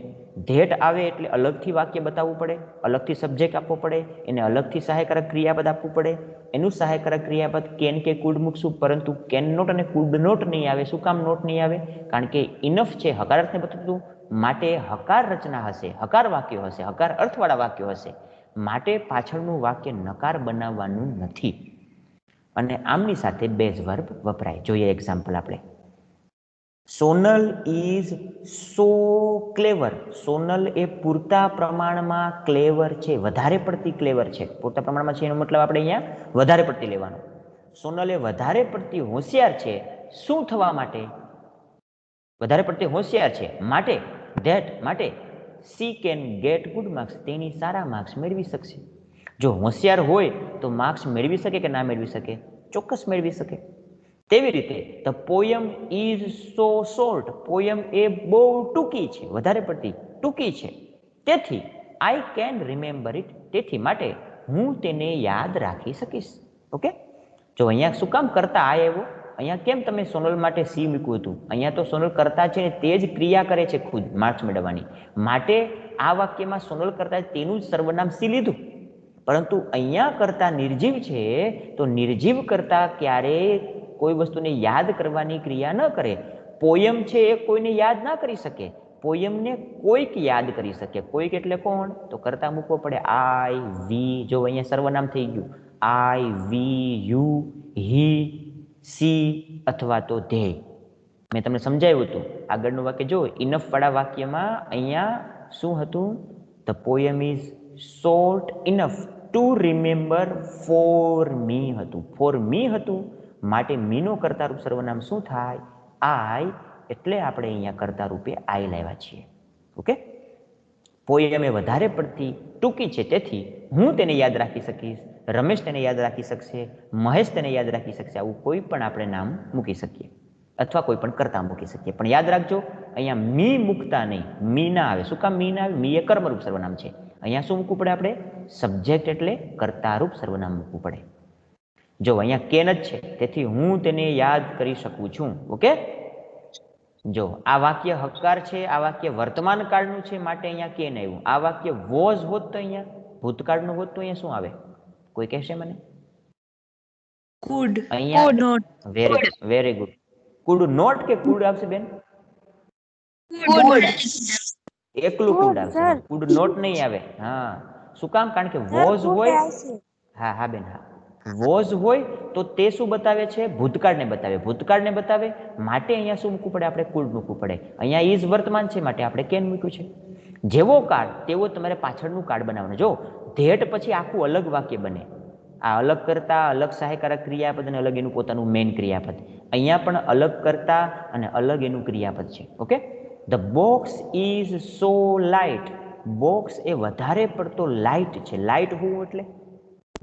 Speaker 1: ધેટ આવે એટલે અલગથી વાક્ય બતાવવું પડે, અલગથી સબ્જેક્ટ આપવો પડે, એને અલગથી સહાયકારક ક્રિયાપદ આપવું પડે. એનું સહાયકારક ક્રિયાપદ કેન કે કુડ મૂકશું, પરંતુ કેન નોટ અને કુડ નોટ નહીં આવે. શું કામ નોટ નહીં આવે? કારણ કે ઇનફ છે હકારાર્થને બતાવતું, માટે હકાર રચના હશે, હકાર વાક્યો હશે, હકાર અર્થવાળા વાક્યો હશે, માટે પાછળનું વાક્ય નકાર બનાવવાનું નથી અને આમની સાથે બેઝ વર્બ વપરાય. જોઈએ એક્ઝામ્પલ આપણે. સોનલ ઇઝ સો ક્લેવર. સોનલ એ પૂરતા પ્રમાણમાં ક્લેવર છે, વધારે પડતી ક્લેવર છે. પૂરતા પ્રમાણમાં છે એનો મતલબ આપણે અહીંયા વધારે પડતી લેવાનો. સોનલ એ વધારે પડતી હોશિયાર છે. શું થવા માટે? વધારે પડતી હોશિયાર છે માટે, ધેટ માટે C can get good marks. તેની સારા માર્ક્સ મેળવી શકશે. જો હોશિયાર હોય તો માર્ક્સ મેળવી શકે કે ના મેળવી શકે? ચોક્કસ મેળવી શકે. તેવી રીતે the poem is so short. Poem એ બહુ ટૂંકી છે, વધારે પડતી ટૂંકી છે, તેથી આઈ કેન રિમેમ્બર ઇટ. તેથી માટે હું તેને યાદ રાખી શકીશ. ઓકે, જો અહીંયા શું કામ કરતા આ આવ્યો? અહીંયા કેમ તમે સોનલ માટે સી મૂક્યું હતું? અહીંયા તો સોનલ કરતા છે ને તે જ ક્રિયા કરે છે ખુદ માર્ક્સ મેળવવાની, માટે આ વાક્યમાં સોનલ કરતા તેનું જ સર્વનામ સી લીધું. પરંતુ અહીંયા કરતા નિર્જીવ છે, તો નિર્જીવ કરતા ક્યારેય કોઈ વસ્તુને યાદ કરવાની ક્રિયા ન કરે. પોયમ છે એ કોઈને યાદ ના કરી શકે, પોયમને કોઈક યાદ કરી શકે. કોઈક એટલે કોણ? તો કરતા મૂકવો પડે. આઈ વી. જો અહીંયા સર્વનામ થઈ ગયું. આઈ વી યુ હી સી અથવા તો ધે. મેં તમને સમજાવ્યું હતું આગળનું વાક્ય. જો ઇનફ વાળા વાક્યમાં અહીંયા શું હતું? The poem is short enough to remember for me હતું. ફોર મી હતું, માટે મીનો કર્તારૂપ સર્વનામ શું થાય? આઈ. એટલે આપણે અહીંયા કર્તા રૂપે આઈ લાવ્યા છીએ. ઓકે, પોયમ એ વધારે પડતી ટૂંકી છે, તેથી હું તેને યાદ રાખી શકીશ, રમેશ તેને યાદ રાખી શકશે, મહેશ તેને યાદ રાખી શકશે. આવું કોઈ પણ આપણે નામ મૂકી શકીએ અથવા કોઈ પણ કર્તા મૂકી શકીએ. પણ યાદ રાખજો, અહીંયા મી મૂકતા નહીં. મી ના આવે. શું કામ મી ના આવે? મી એ કર્મરૂપ સર્વનામ છે. અહીંયા શું મૂકવું પડે આપણે? સબ્જેક્ટ એટલે કર્તારૂપ સર્વનામ મૂકવું પડે. જો અહીંયા કેન જ છે, તેથી હું તેને યાદ કરી શકું છું. ઓકે, જો આ વાક્ય હકાર છે, આ વાક્ય વર્તમાન કાળનું છે, માટે અહીંયા કેન આવ્યું. આ વાક્ય વોઝ હોત તો અહીંયા ભૂતકાળનું હોત તો અહીંયા શું આવે? કોઈ કહેશે મને?
Speaker 2: કુડ.
Speaker 1: અહીંયા
Speaker 2: not.
Speaker 1: Very good. Could not કે કુડ આવશે બેન?
Speaker 2: કુડ.
Speaker 1: એકલું કુડ આવશે, કુડ નોટ નહીં આવે. હા, શું કામ? કારણ કે વોઝ હોય. હા હા બેન, હા. વોઝ હોય તો તે શું બતાવે છે? ભૂતકાળને બતાવે. ભૂતકાળને બતાવે માટે અહીંયા શું મૂકવું પડે? આપણે કુડ મૂકવું પડે. અહીંયા ઇઝ વર્તમાન છે, માટે આપણે કેન મૂક્યું છે. જેવો કાળ તેવો તમારે પાછળનું કાળ બનાવવાનું. જો ધેટ પછી આખું અલગ વાક્ય બને. આ અલગ કરતા, અલગ સહાયકારક ક્રિયાપદ અને અલગ એનું પોતાનું મેઇન ક્રિયાપદ. અહીંયા પણ અલગ કરતા અને અલગ એનું ક્રિયાપદ છે. Okay, the box is so light. Box એ વધારે પડતો લાઇટ છે. લાઇટ હોવું એટલે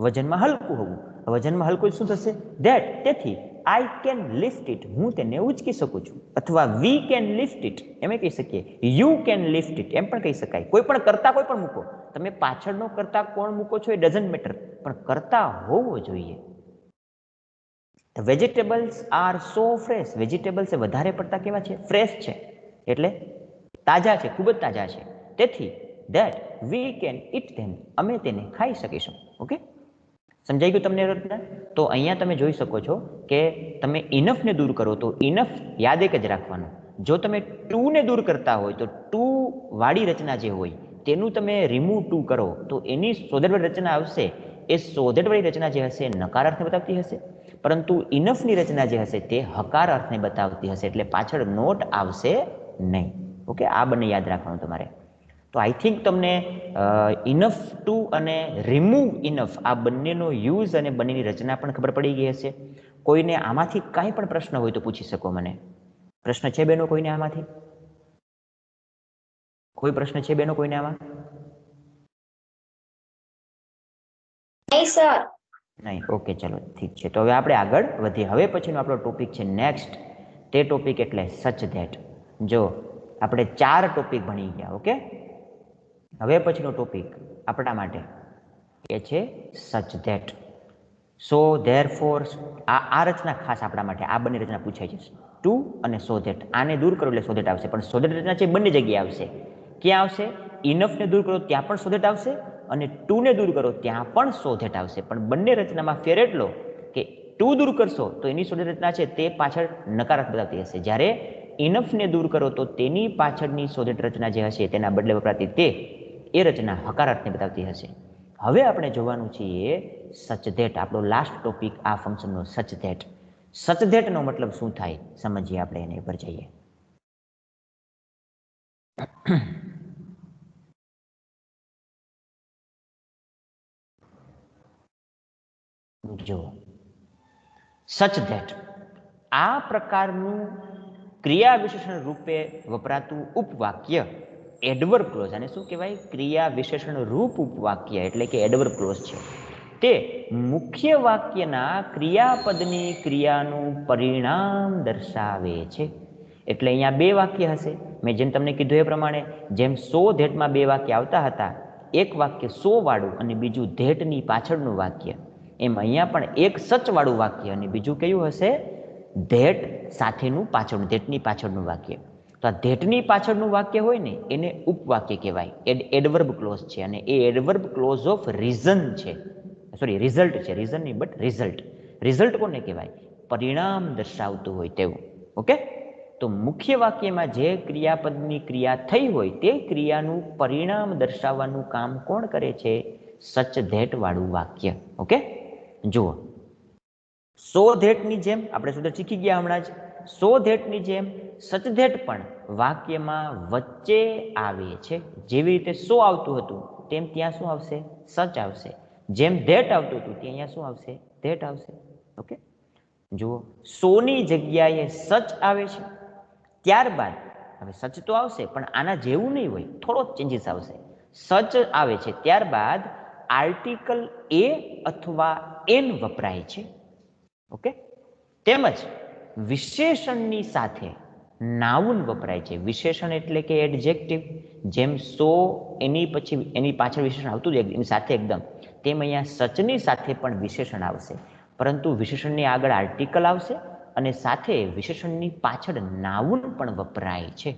Speaker 1: વજનમાં હલકું હોવું. વજનમાં હલકું શું થશે? ધેટ. તેથી આઈ કેન લિફ્ટ ઇટ. હું તેને ઉચકી શકું છું. અથવા વી કેન લિફ્ટ ઇટ એમ કહી શકીએ. યુ કેન લિફ્ટ ઇટ એમ પણ કહી શકાય. કોઈ પણ કરતા કોઈ પણ મૂકો. તમે પાછળનો કરતા કોણ મૂકો છો એ ડઝન્ટ મેટર, પણ કરતા હોવો જોઈએ. Vegetables are so fresh. Vegetables એ વધારે પડતા કેવા છે? ફ્રેશ છે, એટલે તાજા છે, ખૂબ જ તાજા છે. તેથી ધેટ વી કેન ઇટ ધેમ. અમે તેને ખાઈ શકીશું. ઓકે, સમજાઈ ગયું તમને રચના? તો અહીંયા તમે જોઈ શકો છો કે તમે ઇનફને દૂર કરો તો ઇનફ યાદ એક જ રાખવાનું. જો તમે ટુને દૂર કરતા હોય તો ટુ વાળી રચના જે હોય તેનું તમે રિમૂવ ટુ કરો તો એની શોધેડવાળી રચના આવશે. એ શોધેડવાળી રચના જે હશે નકાર અર્થને બતાવતી હશે, પરંતુ ઇનફની રચના જે હશે તે હકાર અર્થને બતાવતી હશે. એટલે પાછળ નોટ આવશે નહીં. ઓકે, આ બંને યાદ રાખવાનું તમારે. તો આઈ થિંક તમને ઇનફ ટુ અને રિમૂવ ઇનફ આ બંનેનો યુઝ અને બંનેની રચના પણ ખબર પડી ગઈ હશે. કોઈને આમાંથી કાંઈ પણ પ્રશ્ન હોય તો પૂછી શકો મને. પ્રશ્ન છે બેનો કોઈને આમાંથી? કોઈ પ્રશ્ન છે બેનો કોઈને આમાં?
Speaker 3: નહીં સર.
Speaker 1: નહીં. ઓકે, ચલો ઠીક છે. તો હવે આપણે આગળ વધીએ. હવે પછીનો આપણો ટોપિક છે નેક્સ્ટ. તે ટોપિક એટલે સચ ધેટ. જો આપણે 4 ટોપિક ભણી ગયા. ઓકે, હવે પછીનો ટોપિક આપણા માટે એ છે સચ ધેટ. સો ધેરફોર આ રચના ખાસ આપણા માટે આ બંને રચના પૂછાય છે. ટુ અને સો ધેટ. આને દૂર કરો એટલે સો ધેટ આવશે, પણ સો ધેટ રચના છે બંને જગ્યાએ આવશે. ક્યાં આવશે? ઇનફને દૂર કરો ત્યાં પણ સો ધેટ આવશે અને ટુને દૂર કરો ત્યાં પણ સો ધેટ આવશે. પણ બંને રચનામાં ફેર એટલો કે ટુ દૂર કરશો તો એની સો ધેટ રચના છે તે પાછળ નકારાત્મક બતાવતી હશે, જ્યારે ઇનફને દૂર કરો તો તેની પાછળની સો ધેટ રચના જે હશે તેના બદલે વપરાતી તે એ રચના હકારાત્મક બતાવતી હશે. હવે આપણે જોવાનું છીએ સચ ધેટ. આપણો લાસ્ટ ટોપિક આ ફંક્શનનો સચ ધેટ. સચ ધેટનો મતલબ શું થાય સમજીએ આપણે, એની ઉપર જઈએ. જો સચ ધેટ આ પ્રકારનું ક્રિયા વિશેષણ રૂપે વપરાતું ઉપવાક્ય એડવર્બ ક્લોઝ. આને શું કહેવાય? ક્રિયા વિશેષણ રૂપ ઉપવાક્ય એટલે કે એડવર્બ ક્લોઝ છે. તે મુખ્ય વાક્યના ક્રિયાપદની ક્રિયાનું પરિણામ દર્શાવે છે. એટલે અહીંયા 2 વાક્ય હશે. મેં જેમ તમને કીધું એ પ્રમાણે, જેમ સો ધેટમાં 2 વાક્ય આવતા હતા, એક વાક્ય સો વાળું અને બીજું ધેટની પાછળનું વાક્ય, એમ અહીંયા પણ એક સચ વાળું વાક્ય અને બીજું કયું હશે? ધેટ સાથેનું પાછળનું, ધેટની પાછળનું વાક્ય. તો આ ધેટની પાછળનું વાક્ય હોય ને એને ઉપવાક્ય કહેવાય, એડવર્બ ક્લોઝ છે. અને એ એડવર્બ ક્લોઝ ઓફ રીઝન છે, સોરી રિઝલ્ટ છે. રીઝન નહીં બટ રિઝલ્ટ. રિઝલ્ટ કોને કહેવાય? પરિણામ દર્શાવતું હોય તેવું. ઓકે, તો મુખ્ય વાક્યમાં જે ક્રિયાપદની ક્રિયા થઈ હોય તે ક્રિયાનું પરિણામ દર્શાવવાનું કામ કોણ કરે છે? સચ ધેટ વાળું વાક્ય. ઓકે, જુઓ સો ધેટની જેમ આપણે સુધર શીખી ગયા હમણાં જ. સો ધેટની જેમ સચ ધેટ પણ વાક્યમાં વચ્ચે આવે છે. જેવી રીતે સો આવતું હતું તેમ ત્યાં શું આવશે? સચ આવશે. જેમ ધેટ આવતું હતું ત્યાં અહીંયા શું આવશે? ધેટ આવશે. ઓકે, જુઓ સોની જગ્યાએ સચ આવે છે. ત્યારબાદ હવે સચ તો આવશે પણ આના જેવું નહીં હોય, થોડો ચેન્જીસ આવશે. સચ આવે છે ત્યારબાદ આર્ટિકલ એ અથવા એન વપરાય છે. ઓકે, તેમજ વિશેષણની સાથે નાઉન વપરાય છે. વિશેષણ એટલે કે એડજેક્ટિવ. જેમ સો એની પછી એની પાછળ વિશેષણ આવતું જ એની સાથે એકદમ, તેમ અહીંયા સચની સાથે પણ વિશેષણ આવશે, પરંતુ વિશેષણની આગળ આર્ટિકલ આવશે અને સાથે વિશેષણની પાછળ નાઉન પણ વપરાય છે.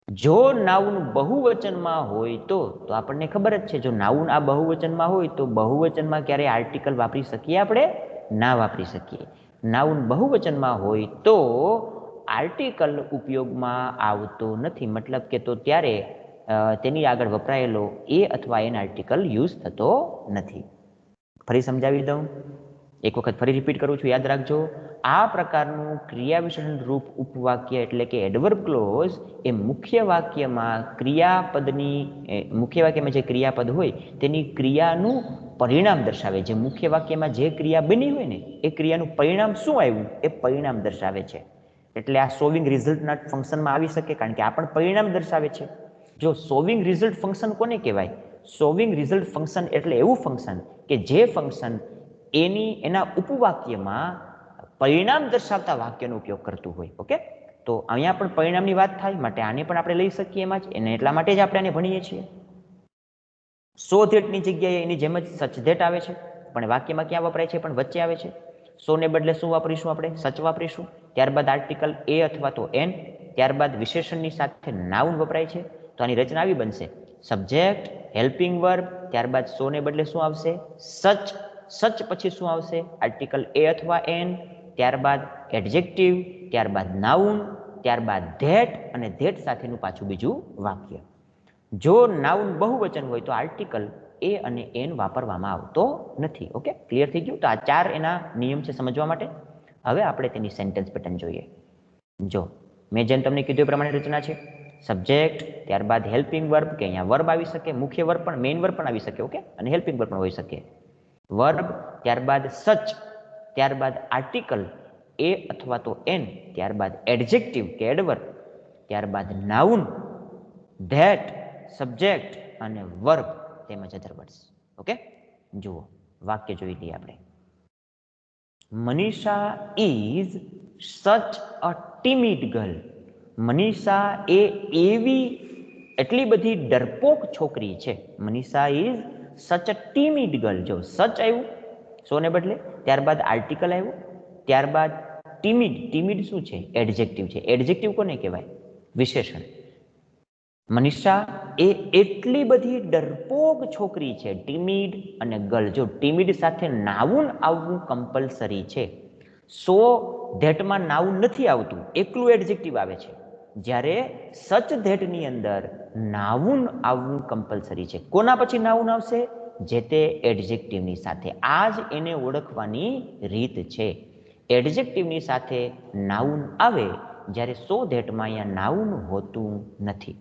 Speaker 1: જો નાઉન બહુવચનમાં હોય તો આપણને ખબર જ છે, જો નાઉન આ બહુવચનમાં હોય તો બહુવચનમાં ક્યારે આર્ટિકલ વાપરી શકીએ આપણે? ના વાપરી શકીએ. નાઉન બહુવચનમાં હોય તો આર્ટિકલ ઉપયોગમાં આવતો નથી, મતલબ કે તો ત્યારે તેની આગળ વપરાયેલો એ અથવા એન આર્ટિકલ યુઝ થતો નથી. ફરી સમજાવી દઉં, એક વખત ફરી રિપીટ કરું છું, યાદ રાખજો. આ પ્રકારનું ક્રિયા વિશેષણ રૂપ ઉપવાક્ય એટલે કે એડવર્બ ક્લોઝ એ મુખ્ય વાક્યમાં જે ક્રિયાપદ હોય તેની ક્રિયાનું પરિણામ દર્શાવે. જે મુખ્ય વાક્યમાં જે ક્રિયા બની હોય ને એ ક્રિયાનું પરિણામ શું આવ્યું એ પરિણામ દર્શાવે છે. એટલે આ સોવિંગ રિઝલ્ટના ફંક્શનમાં આવી શકે, કારણ કે આ પણ પરિણામ દર્શાવે છે. જો સોવિંગ રિઝલ્ટ ફંક્શન કોને કહેવાય? સોવિંગ રિઝલ્ટ ફંક્શન એટલે એવું ફંક્શન કે જે ફંક્શન એના ઉપવાક્યમાં પરિણામ દર્શાવતા વાક્યનો ઉપયોગ કરતું હોય. ઓકે, તો અહીંયા પણ પરિણામની વાત થાય માટે આને પણ આપણે લઈ શકીએ એમાં જ, એને એટલા માટે જ આપણે આને ભણીએ છીએ. સો ધેટની જગ્યાએ એની જેમ જ સચ ધેટ આવે છે, પણ વાક્યમાં ક્યાં વપરાય છે? પણ વચ્ચે આવે છે. સોને બદલે શું વાપરીશું? આપણે સચ વાપરીશું. ત્યારબાદ આર્ટિકલ એ અથવા તો એન, ત્યારબાદ વિશેષણની સાથે નાઉન વપરાય છે. તો આની રચના આવી બનશે: સબ્જેક્ટ, હેલ્પિંગ વર્બ, ત્યારબાદ સોને બદલે શું આવશે? સચ. સચ પછી શું આવશે? આર્ટિકલ એ અથવા એન, ત્યારબાદ એડજેક્ટિવ, ત્યારબાદ નાઉન, ત્યારબાદ ધેટ અને ધેટ સાથેનું પાછું બીજું વાક્ય. જો નાઉન બહુવચન હોય તો આર્ટિકલ એ અને એન વાપરવામાં આવતો નથી. ઓકે, ક્લિયર થઈ ગયું? તો આ 4 એના નિયમ છે સમજવા માટે. હવે આપણે તેની સેન્ટેન્સ પેટર્ન જોઈએ. જો મેં જેમ તમને કીધું એ પ્રમાણે રચના છે. સબ્જેક્ટ, ત્યારબાદ હેલ્પિંગ વર્બ કે અહીંયા વર્બ આવી શકે, મુખ્ય વર્બ પણ મેઇન વર્બ પણ આવી શકે, ઓકે, અને હેલ્પિંગ વર્બ પણ હોઈ શકે. વર્બ, ત્યારબાદ સચ, ત્યારબાદ આર્ટિકલ એ અથવા તો એન, ત્યારબાદ એડજેક્ટિવ કે એડવર્બ, ત્યારબાદ નાઉન, ધેટ, સબ્જેક્ટ અને વર્બ તેમજ અધર વર્ડ્સ. ઓકે, જુઓ વાક્ય જોઈ લઈએ આપણે. Manisha is such a ટીમિડ girl. Manisha એ એવી એટલી બધી ડરપોક છોકરી છે. Manisha is such a ટીમિડ girl. જો સચ આવ્યું સોને બદલે, ત્યારબાદ આર્ટિકલ આવ્યું, ત્યારબાદ ટીમિડ. ટીમિડ શું છે? એડજેક્ટિવ છે. એડજેક્ટિવ કોને કહેવાય? વિશેષણ. મનીષા એ એટલી બધી ડરપોક છોકરી છે. ટીમિડ અને ગર્લ. જો ટીમિડ સાથે નાઉન આવવું કમ્પલસરી છે. સો ધેટમાં નાઉન નથી આવતું, એકલું એડજેક્ટિવ આવે છે. જ્યારે સચ ધેટની અંદર નાઉન આવવું કમ્પલસરી છે. કોના પછી નાઉન આવશે? જે તે એડજેક્ટિવની સાથે. આ જ એને ઓળખવાની રીત છે. એડજેક્ટિવની સાથે નાઉન આવે જ્યારે સો ધેટમાં અહીંયા નાઉન હોતું નથી.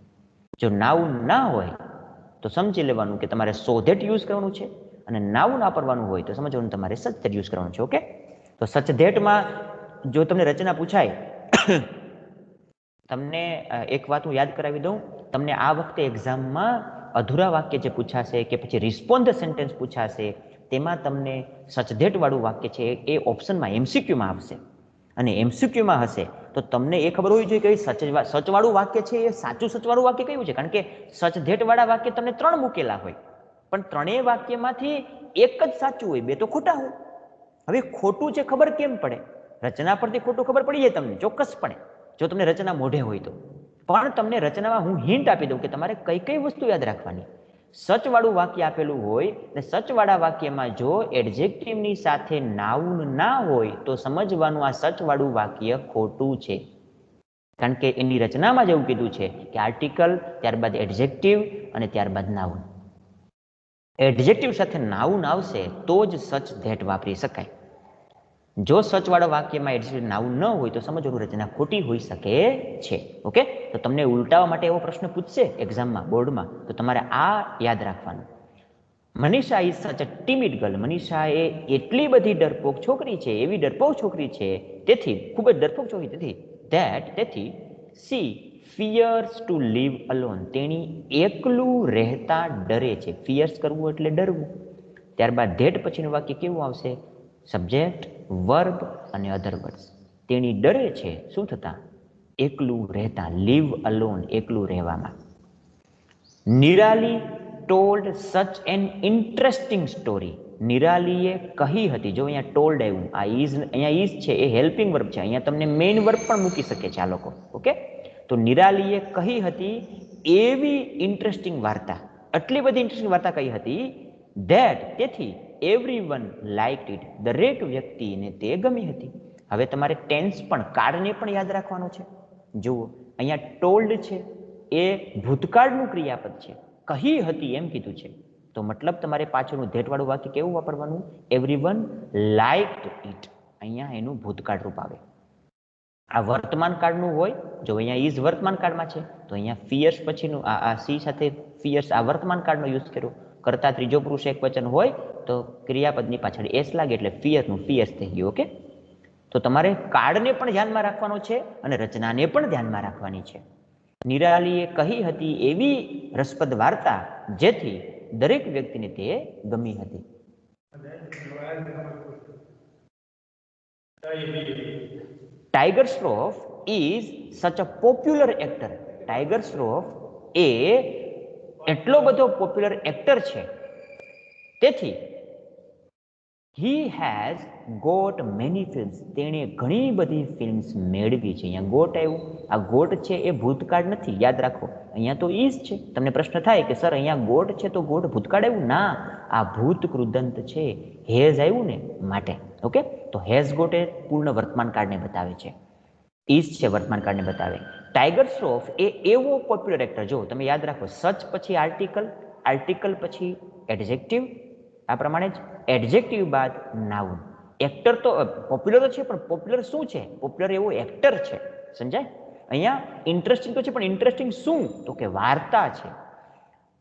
Speaker 1: જો નાઉન ના હોય તો સમજી લેવાનું કે તમારે સો ધેટ યુઝ કરવાનું છે, અને નાઉન વાપરવાનું હોય તો સમજવાનું તમારે સચ ધેટ યુઝ કરવાનું છે. ઓકે, તો સચ ધેટમાં જો તમને રચના પૂછાય, તમને એક વાત હું યાદ કરાવી દઉં. તમને આ વખતે એક્ઝામમાં અધૂરા વાક્ય જે પૂછાશે કે પછી રિસ્પોન્ડ સેન્ટેન્સ પૂછાશે, તેમાં તમને સચધેટ વાળું વાક્ય છે એ ઓપ્શનમાં એમસીક્યુમાં આવશે. અને એમસીક્યુમાં હશે તો તમને એ ખબર હોવી જોઈએ કે સચવાળું વાક્ય છે એ સાચું સચવાળું વાક્ય કયું છે. કારણ કે સચધેટ વાળા વાક્ય તમને 3 મૂકેલા હોય, પણ 3 વાક્યમાંથી એક જ સાચું હોય, 2 તો ખોટા હોય. હવે ખોટું છે ખબર કેમ પડે? રચના પરથી ખોટું ખબર પડી જાય તમને ચોક્કસપણે, જો તમને રચના મોઢે હોય તો. પણ તમને રચનામાં હું હિન્ટ આપી દઉં કે તમારે કઈ કઈ વસ્તુ યાદ રાખવાની. સચવાળું વાક્ય આપેલું હોય ને સચવાળા વાક્યમાં જો એડજેક્ટિવની સાથે નાઉન ના હોય તો સમજવાનું આ સચવાળું વાક્ય ખોટું છે. કારણ કે એની રચનામાં જ એવું કીધું છે કે આર્ટિકલ, ત્યારબાદ એડજેક્ટિવ અને ત્યારબાદ નાઉન. એડજેક્ટિવ સાથે નાઉન આવશે તો જ સચ ધેટ વાપરી શકાય. જો સચવાળા વાક્યમાં એડજેક્ટિવ નાઉન ન હોય તો સમજવાનું રચના ખોટી હોઈ શકે છે. ઓકે, તો તમને ઉલટાવવા માટે એવો પ્રશ્ન પૂછશે એક્ઝામમાં, બોર્ડમાં, તો તમારે આ યાદ રાખવાનું. Manisha is such a ટીમિડ girl. Manisha એ એટલી બધી ડરપોક છોકરી છે, એવી ડરપોક છોકરી છે, તેથી ખૂબ જ ડરપોક છોકરી, તેથી she fears to leave alone. તેણી એકલું રહેતા ડરે છે. ફિયર્સ કરવું એટલે ડરવું. ત્યારબાદ ધેટ પછીનું વાક્ય કેવું આવશે? સબ્જેક્ટ, વર્બ અને અધર વર્ડ્સ. તેણી ડરે છે શું થતા? એકલું રહેતા. લીવ અલોન, એકલું રહેવામાં. Nirali told such an interesting story. નિરાલીએ કહી હતી. જો અહીંયા ટોલ્ડ આવ્યું, આ ઇઝ, અહીંયા ઇઝ છે એ હેલ્પિંગ વર્બ છે. અહીંયા તમને મેઇન વર્બ પણ મૂકી શકે છે આ લોકો. ઓકે, તો નિરાલીએ કહી હતી એવી ઇન્ટરેસ્ટિંગ વાર્તા, આટલી બધી ઇન્ટરેસ્ટિંગ વાર્તા કહી હતી, ધેટ, તેથી એવરીવન લાઇક્ડ ઇટ, દરેક વ્યક્તિને તે ગમી હતી. હવે તમારે ટેન્સ પણ, કાળને પણ યાદ રાખવાનું છે. જુઓ અહીંયા ટોલ્ડ છે એ ભૂતકાળનું ક્રિયાપદ છે. કહી હતી એમ કીધું છે, તો મતલબ તમારે પાછળનું ધેટવાળું વાક્ય કેવું વાપરવાનું? Everyone લાઇક્ડ it. અહીંયા એનું ભૂતકાળ રૂપ આવે. આ વર્તમાન કાળનું હોય, જો અહીંયા ઇઝ વર્તમાન કાળમાં છે તો અહીંયા ફિયર્સ પછીનું આ સી સાથે ફિયર્સ આ વર્તમાન કાળનો યુઝ કર્યો. કરતા ત્રીજો પુરુષ એક વચન હોય તો ક્રિયાપદની પાછળ એસ લાગે એટલે ફિયરનું ફિયર્સ થઈ ગયું. ઓકે, તો તમારે કાળને પણ ધ્યાનમાં રાખવાનો છે અને રચનાને પણ ધ્યાનમાં રાખવાની છે. નિરાલીએ કહી હતી એવી રસપ્રદ વાર્તા જેથી દરેક વ્યક્તિને તે ગમી હતી. Tiger Shroff is such a popular actor. Tiger Shroff એ એટલો બધો પોપ્યુલર એક્ટર છે, તેથી he has got many films. તેણે ઘણી બધી ફિલ્મ્સ મેળવી છે. અહીંયા ગોટ આવ્યું, આ ગોટ છે એ ભૂતકાળ નથી, યાદ રાખો. અહીંયા તો ઇઝ છે. તમને પ્રશ્ન થાય કે સર અહીંયા ગોટ છે તો ગોટ ભૂતકાળ આવ્યું? ના, આ ભૂત કૃદંત છે, હેઝ આવ્યું ને માટે. ઓકે, તો હેઝ ગોટ એ પૂર્ણ વર્તમાન કાળને બતાવે છે, ઇઝ છે વર્તમાન કાળને બતાવે. ટાઈગર શ્રોફ એ એવો પોપ્યુલર એક્ટર, જો તમે યાદ રાખો, સચ પછી આર્ટિકલ, આર્ટિકલ પછી એડજેક્ટિવ, આ પ્રમાણે જ એડજેક્ટિવ બાદ નાઉન. એક્ટર તો પોપ્યુલર છે, પણ પોપ્યુલર શું છે? પોપ્યુલર એવો એક્ટર છે, સમજાય? અહીંયા ઇન્ટરેસ્ટિંગ તો છે, પણ ઇન્ટરેસ્ટિંગ શું? તો કે વાર્તા છે.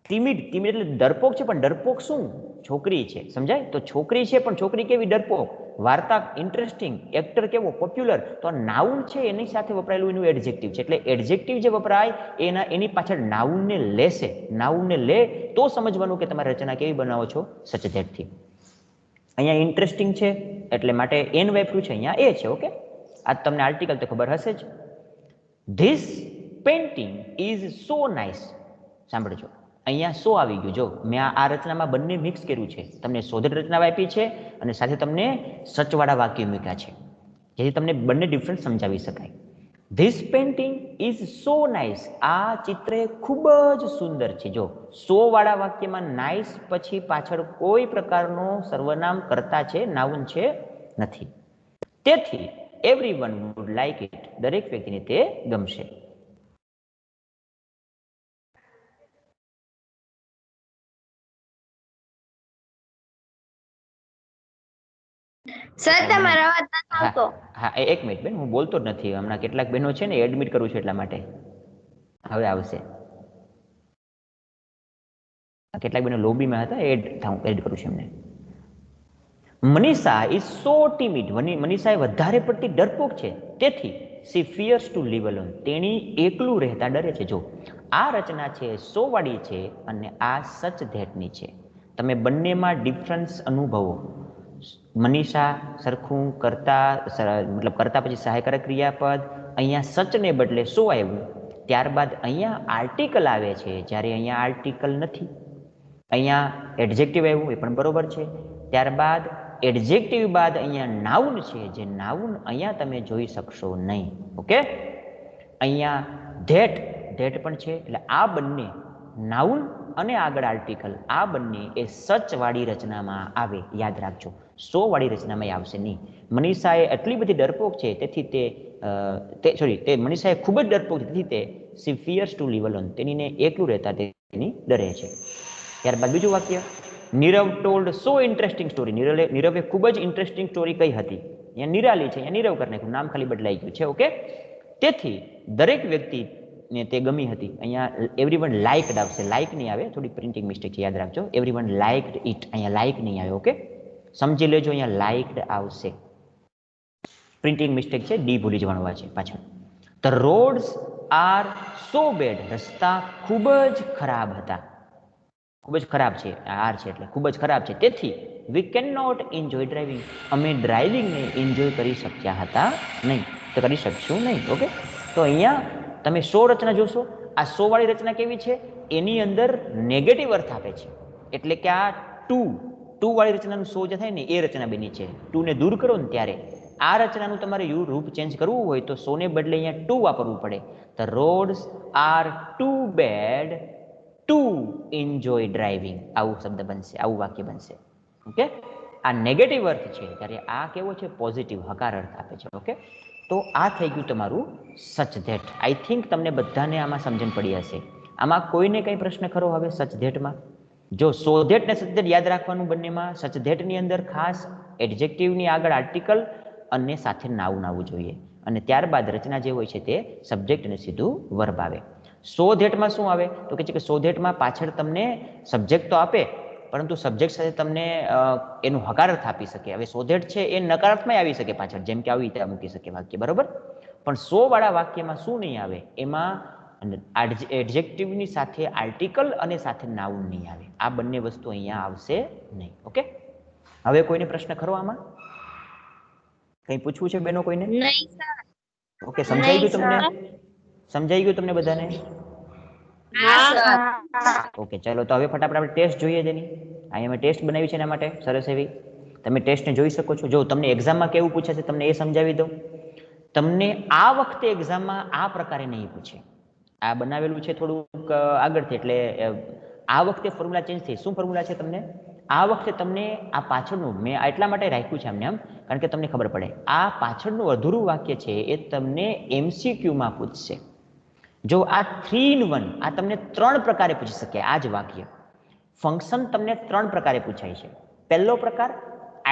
Speaker 1: ટિમિડ એટલે ડરપોક છે, પણ ડરપોક શું? છોકરી છે. સમજાય? તો છોકરી છે, પણ છોકરી કેવી? ડરપોક. વાર્તા ઇન્ટરેસ્ટિંગ. એક્ટર કેવો? પોપ્યુલર. તો આ નાઉન છે એની સાથે વપરાયેલું એનું એડજેક્ટિવ છે. એટલે એડજેક્ટિવ જે વપરાય એની પાછળ નાઉનને લેશે. નાઉનને લે તો સમજવાનું કે તમારે રચના કેવી બનાવો છો? સચ ધેટથી. અહીંયા ઇન્ટરેસ્ટિંગ છે એટલે માટે એન વાપર્યું છે, અહીંયા એ છે. ઓકે, આ તમને આર્ટિકલ તો ખબર હશે જ. This painting is so nice. સાંભળજો, અહીંયા સો આવી ગયું. જો મેં આ રચનામાં બંને મિક્સ કર્યું છે. તમને શોધેડ રચના આપી છે અને સાથે તમને સચવાળા વાક્ય મૂક્યા છે, જેથી તમને બંને ડિફરન્સ સમજાવી શકાય. This painting is so nice. આ ચિત્ર ખૂબ જ સુંદર છે. જો સો વાળા વાક્યમાં નાઇસ પછી પાછળ કોઈ પ્રકારનો સર્વનામ કરતા છે, નાઉન છે નથી. તેથી એવરીવન વુડ લાઈક ઇટ. દરેક વ્યક્તિને તે ગમશે.
Speaker 3: સર તમારો અવાજ નથી આવતો.
Speaker 1: હા, એક મિનિટ બેન, હું બોલતો જ નથી. હમણાં કેટલાક બહેનો છે ને એડમિટ કરું છું, એટલા માટે. હવે આવશે. કેટલાક બહેનો લોબીમાં હતા, એડ કરું છું એમને. Manisha is so timid. Manisha એ વધારે પડતી ડરપોક છે. તેથી she fears to leave alone. તેણી એકલું રહેતા ડરે છે. જો આ રચના છે સો વાળી છે અને આ સચ ધેટની છે. તમે બંનેમાં ડિફરન્સ અનુભવો. મનીષા સરખું કરતા, મતલબ કરતા પછી સહાયકારક ક્રિયાપદ, અહીંયા સચને બદલે સો આવ્યું. ત્યારબાદ અહીંયા આર્ટિકલ આવે છે, જ્યારે અહીંયા આર્ટિકલ નથી. અહીંયા એડજેક્ટિવ આવ્યું, એ પણ બરોબર છે. ત્યારબાદ એડજેક્ટિવ બાદ અહીંયા નાઉન છે, જે નાઉન અહીંયા તમે જોઈ શકશો નહીં. ઓકે, અહીંયા ધેટ પણ છે. એટલે આ બંને નાઉન અને આગળ આર્ટિકલ, આ બંને એ સચ વાળી રચનામાં આવે. યાદ રાખજો, સો વાળી રચનામાં આવશે નહીં. મનીષાએ એટલી બધી ડરપોક છે, તેથી તે મનીષાએ ખૂબ જ ડરપોક છે, તેથી તે she fears to leave alone. તેનીને એકલું રહેતા તેની ડરે છે. ત્યારબાદ બીજું વાક્ય, Nirav told so interesting story. નીરવે ખૂબ જ ઇન્ટરેસ્ટિંગ સ્ટોરી કઈ હતી? અહીંયા નિરાલી છે, અહીંયા નીરવ કરી નાખ્યું, નામ ખાલી બદલાઈ ગયું છે. ઓકે, તેથી દરેક વ્યક્તિને તે ગમી હતી. અહીંયા એવરીવન લાઇકડ આવશે, લાઇક નહીં આવે, થોડી પ્રિન્ટિંગ મિસ્ટેક છે, યાદ રાખજો. એવરીવન લાઇકડ ઇટ, અહીંયા લાઇક નહીં આવે. ઓકે, સમજી લેજો, અહીંયા લાઇકડ આવશે. પ્રિન્ટિંગ મિસ્ટેક છે, ડી ભૂલી જવાનું છે પાછળ. The roads are so bad. રસ્તા ખૂબ જ ખરાબ હતા. ખૂબ જ ખરાબ છે, આર છે એટલે ખૂબ જ ખરાબ છે. તેથી we can not enjoy driving. અમે ડ્રાઇવિંગને એન્જોય કરી શક્યા હતા નહીં, તો કરી શકશું નહીં. ઓકે, તો અહીંયા તમે સો રચના જોશો. આ સો વાળી રચના કેવી છે? એની અંદર નેગેટિવ અર્થ આપે છે. એટલે કે આ ટુ વાળી રચનાનું સો જે થાય ને એ રચના બની છે. ટુ ને દૂર કરો ને ત્યારે આ રચનાનું તમારે રૂપ ચેન્જ કરવું હોય તો સોને બદલે અહીંયા ટુ વાપરવું પડે. The roads are too bad to enjoy driving. આવું શબ્દ બનશે, આવું વાક્ય બનશે. ઓકે, આ નેગેટિવ અર્થ છે, ત્યારે આ કેવો છે? પોઝિટિવ, હકાર અર્થ આપે છે. ઓકે, તો આ થઈ ગયું તમારું સચ ધેટ. આઈ થિંક તમને બધાને આમાં સમજણ પડી હશે. આમાં કોઈને કંઈ પ્રશ્ન ખરો હવે સચ ધેટમાં? જો સો ધેટ ને સચ ધેટ યાદ રાખવાનું બંનેમાં. સચ ધેટની અંદર ખાસ એડજેક્ટિવની આગળ આર્ટિકલ અને સાથે નાઉન આવવું જોઈએ, અને ત્યારબાદ રચના જે હોય છે તે સબ્જેક્ટ અને સીધું વર્બ આવે. સો ધેટમાં શું આવે? તો કે છે કે સો ધેટમાં પાછળ તમને સબ્જેક્ટ તો આપે, પરંતુ સબ્જેક્ટ સાથે તમને એનું હકારાર્થ આપી શકે. હવે સો ધેટ છે એ નકારાર્થમાં આવી શકે પાછળ, જેમ કે આવી રીતે મૂકી શકે વાક્ય, બરોબર. પણ સો વાળા વાક્યમાં શું નહીં આવે? એમાં એડજેક્ટિવની સાથે આર્ટિકલ અને સાથે નાઉન નહીં આવે. આ બંને વસ્તુ અહીંયા આવશે નહીં. ઓકે, હવે કોઈને પ્રશ્ન ખરો આમાં? કંઈ પૂછવું છે બેનો કોઈને?
Speaker 3: નહીં સર.
Speaker 1: ઓકે, સમજાઈ ગયું તમને? સમજાઈ ગયું તમને બધાને?
Speaker 3: હા સર.
Speaker 1: ઓકે, ચલો તો હવે ફટાફટ આપણે ટેસ્ટ જોઈએ જેની. અહીંયા મેં ટેસ્ટ બનાવી છે એના માટે સરસ એવી. તમે ટેસ્ટને જોઈ શકો છો. જો તમને એક્ઝામમાં કેવું પૂછે છે તમને એ સમજાવી દઉં. તમને આ વખતે એક્ઝામમાં આ પ્રકારે નહીં પૂછે. આ બનાવેલું છે થોડુંક આગળથી, એટલે આ વખતે ફોર્મ્યુલા ચેન્જ થઈ. શું ફોર્મ્યુલા છે તમને? આ વખતે તમને આ પાછળનું મેં એટલા માટે રાખ્યું છે આમ, કારણ કે તમને ખબર પડે. આ પાછળનું અધૂરું વાક્ય છે એ તમને MCQમાં પૂછશે. જો આ 3 in 1, આ તમને 3 પ્રકારે પૂછી શકે. આ જ વાક્ય ફંક્શન તમને 3 પ્રકારે પૂછાય છે. પહેલો પ્રકાર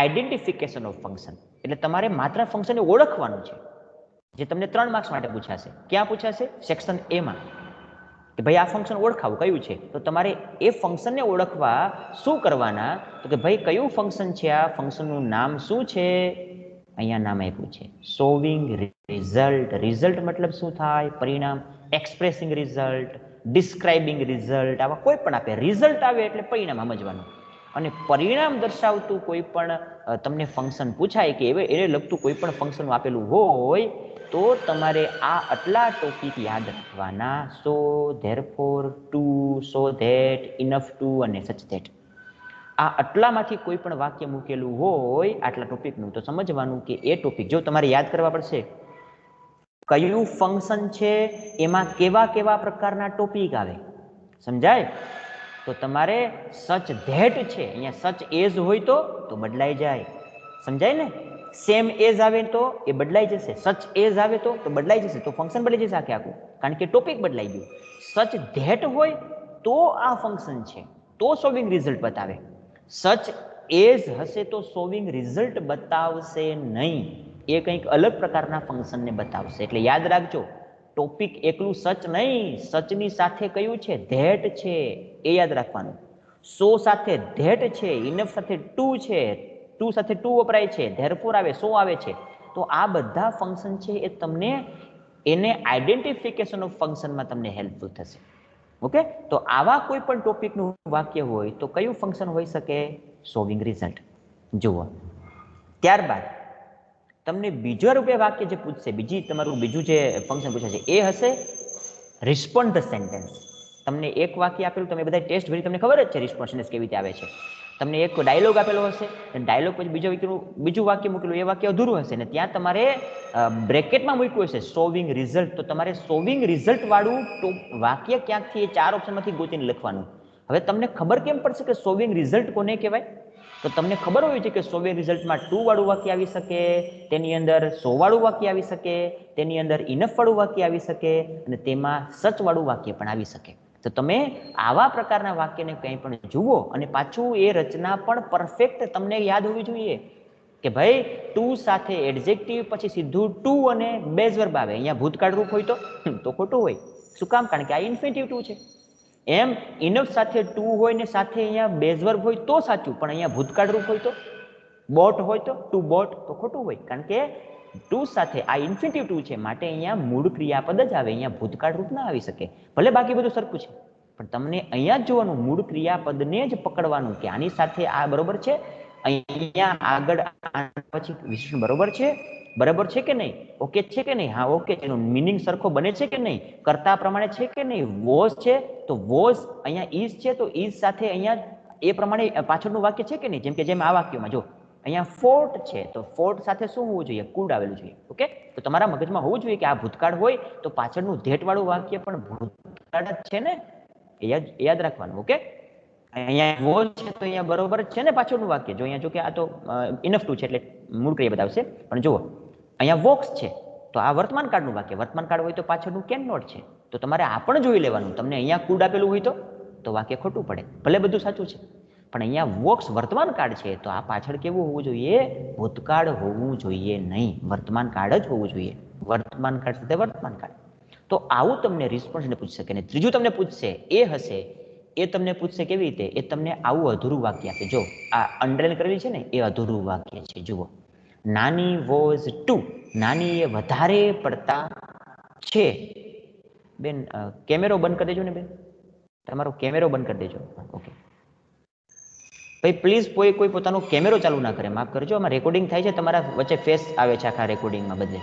Speaker 1: આઈડેન્ટિફિકેશન ઓફ ફંક્શન, એટલે તમારે માત્ર ફંક્શનને ઓળખવાનું છે. જે તમને 3 માર્ક્સ માટે પૂછાશે. ક્યાં પૂછાશે? સેક્શન એ માં કે ભાઈ આ ફંક્શન ઓળખાવું કયું છે. તો તમારે એ ફંક્શનને ઓળખવા શું કરવાના? તો કે ભાઈ કયું ફંક્શન છે આ? ફંક્શનનું નામ શું છે? અહીંયા નામ આપ્યું છે શોવિંગ રિઝલ્ટ. રિઝલ્ટ મતલબ શું થાય? પરિણામ. એક્સપ્રેસિંગ રિઝલ્ટ, ડિસ્ક્રાઇબિંગ રિઝલ્ટ, આવા કોઈ પણ આપે. રિઝલ્ટ આવે એટલે પરિણામ સમજવાનું. અને પરિણામ દર્શાવતું કોઈ પણ તમને ફંક્શન પૂછાય કે એને લગતું કોઈ પણ ફંક્શન આપેલું હોય તો તમારે આ આટલા ટોપિક યાદ રાખવાના. So, therefore, too, so that, enough to અને સચ ધેટ. આ આટલામાંથી કોઈ પણ વાક્ય મૂકેલું હોય આટલા ટોપિકનું તો સમજવાનું કે એ ટોપિક જો તમારે યાદ કરવા પડશે કયું ફંક્શન છે, એમાં કેવા કેવા પ્રકારના ટોપિક આવે. સમજાય? તો તમારે સચ ધેટ છે, અહીંયા સચ એઝ હોય તો બદલાઈ જાય. સમજાય ને? સેમ એઝ આવે તો એ બદલાઈ જશે. સચ એઝ આવે તો બદલાઈ જશે. તો ફંક્શન બદલાઈ જશે આખે આખું, કારણ કે ટોપિક બદલાઈ ગયું. સચ ધેટ હોય તો આ ફંક્શન છે, તો શોવિંગ રિઝલ્ટ બતાવે. સચ એઝ હશે તો શોવિંગ રિઝલ્ટ બતાવશે નહીં. એ કંઈક અલગ પ્રકારના ફંક્શનને બતાવશે. એટલે યાદ રાખજો, ટોપિક એકલું સચ નહીં, સચની સાથે કયું છે? ધેટ છે. એ યાદ રાખવાનું. સો સાથે ધેટ છે, ઇનફ સાથે ટુ છે, ટુ સાથે ટુ વપરાય છે, ધેરફોર આવે, સો આવે છે. તો આ બધા ફંક્શન છે એ તમને એને આઈડેન્ટિફિકેશન ઓફ ફંક્શનમાં તમને હેલ્પફુલ થશે. ઓકે? તો આવા કોઈ પણ ટોપિકનું વાક્ય હોય તો કયું ફંક્શન હોઈ શકે? Showing result. જુઓ, ત્યારબાદ તમને બીજા રૂપે વાક્ય જે પૂછશે, તમારું બીજું જે ફંક્શન પૂછાશે એ હશે રિસ્પોન્ડ ધ સેન્ટેન્સ. તમને એક વાક્ય આપેલું, તમે બધા ટેસ્ટ ભરી, તમને ખબર જ છે રિસ્પોન્ડ સેન્ટેન્સ કેવી રીતે આવે છે. તમને એક ડાયલોગ આપેલો હશે, ડાયલોગ પછી બીજું વાક્ય મૂકેલું, એ વાક્ય અધૂરું હશે ને ત્યાં તમારે બ્રેકેટમાં મૂક્યું હશે શોવિંગ રિઝલ્ટ. તો તમારે શોવિંગ રિઝલ્ટ વાળું વાક્ય ક્યાંકથી એ 4 ઓપ્શનમાંથી ગોતીને લખવાનું. હવે તમને ખબર કેમ પડશે કે શોવિંગ રિઝલ્ટ કોને કહેવાય? તો તમને ખબર હોય છે કે શોવિંગ રિઝલ્ટમાં 2 વાળું વાક્ય આવી શકે, તેની અંદર 100 વાળું વાક્ય આવી શકે, તેની અંદર ઇનફ વાળું વાક્ય આવી શકે અને તેમાં સચ વાળું વાક્ય પણ આવી શકે. તો તમે આવા પ્રકારના વાક્યને કંઈ પણ જુઓ અને પાછું એ રચના પણ પરફેક્ટ તમને યાદ હોવી જોઈએ કે ભાઈ ટુ સાથે એડજેક્ટિવ પછી સીધું ટુ અને બેઝ વર્બ આવે. અહીંયા ભૂતકાળ રૂપ હોય તો ખોટું હોય. શું કામ? કારણ કે આ ઇન્ફિનિટિવ ટુ છે. એમ ઇનફ સાથે ટુ હોય ને સાથે અહીંયા બેઝ વર્બ હોય તો સાચું, પણ અહીંયા ભૂતકાળ રૂપ હોય તો, બોટ હોય તો, ટુ બોટ તો ખોટું હોય. કારણ કે ટુ સાથે આ ઇન્ફિનિટિવ ટુ છે માટે અહીંયા મૂળ ક્રિયાપદ જ આવે, અહીંયા ભૂતકાળ રૂપ ના આવી શકે. ભલે બાકી બધું સરખું છે પણ તમને અહીંયા જ જોવાનું, મૂળ ક્રિયાપદને જ પકડવાનું કે આની સાથે આ બરોબર છે, અહીંયા આગળ પછી વિશેષણ બરોબર છે કે નહીં, ઓકે છે કે નહીં, હા ઓકે, એનો મિનિંગ સરખો બને છે કે નહીં, કર્તા પ્રમાણે છે કે નહીં, વોઝ છે તો વોઝ, અહીંયા ઇઝ છે તો ઇઝ સાથે અહીંયા એ પ્રમાણે પાછળનું વાક્ય છે કે નહીં. જેમ કે જેમ આ વાક્યમાં જો અહીંયા ફોર્ટ છે તો ફોર્ટ સાથે શું હોવું જોઈએ? કુડ આવેલું જોઈએ. ઓકે? તો તમારા મગજમાં હોવું જોઈએ કે આ ભૂતકાળ હોય તો પાછળનું ધેટ વાળું વાક્ય પણ ભૂતકાળ જ છે ને, એ યાદ રાખવાનું. ઓકે? અહીંયા વોઝ છે તો અહીંયા બરોબર જ છે ને પાછળનું વાક્ય. જો અહીંયા જો કે આ તો ઇનફ ટુ છે એટલે મૂળ ક્રિયા બતાવશે, પણ જુઓ અહીંયા વોક્સ છે તો આ વર્તમાન કાળનું વાક્ય, વર્તમાન કાળ હોય તો પાછળનું કેન નોટ છે. તો તમારે આ પણ જોઈ લેવાનું. તમને અહીંયા કુડ આપેલું હોય તો વાક્ય ખોટું પડે, ભલે બધું સાચું છે પણ અહીંયા વોક્સ વર્તમાન કાળ છે તો આ પાછળ કેવું હોવું જોઈએ? ભૂતકાળ હોવું જોઈએ નહીં, વર્તમાન કાળ જ હોવું જોઈએ. વર્તમાન કાળ સાથે વર્તમાન કાળ. તો આવું તમને રિસ્પોન્સને પૂછી શકે. અને ત્રીજું તમને પૂછશે એ હશે, એ તમને પૂછશે કેવી રીતે? એ તમને આવું અધૂરું વાક્ય આપે. જો આ અંડરલાઈન કરેલી છે ને એ અધૂરું વાક્ય છે. જુઓ, નાની વોઝ ટુ, નાની એ વધારે પડતા છે. બેન કેમેરો બંધ કરી દેજો ને બેન, તમારો કેમેરો બંધ કરી દેજો. ઓકે ભાઈ પ્લીઝ કોઈ પોતાનો કેમેરો ચાલુ ના કરે, માફ કરજો, આમાં રેકોર્ડિંગ થાય છે, તમારા વચ્ચે ફેસ આવે છે આખા રેકોર્ડિંગમાં બદલે.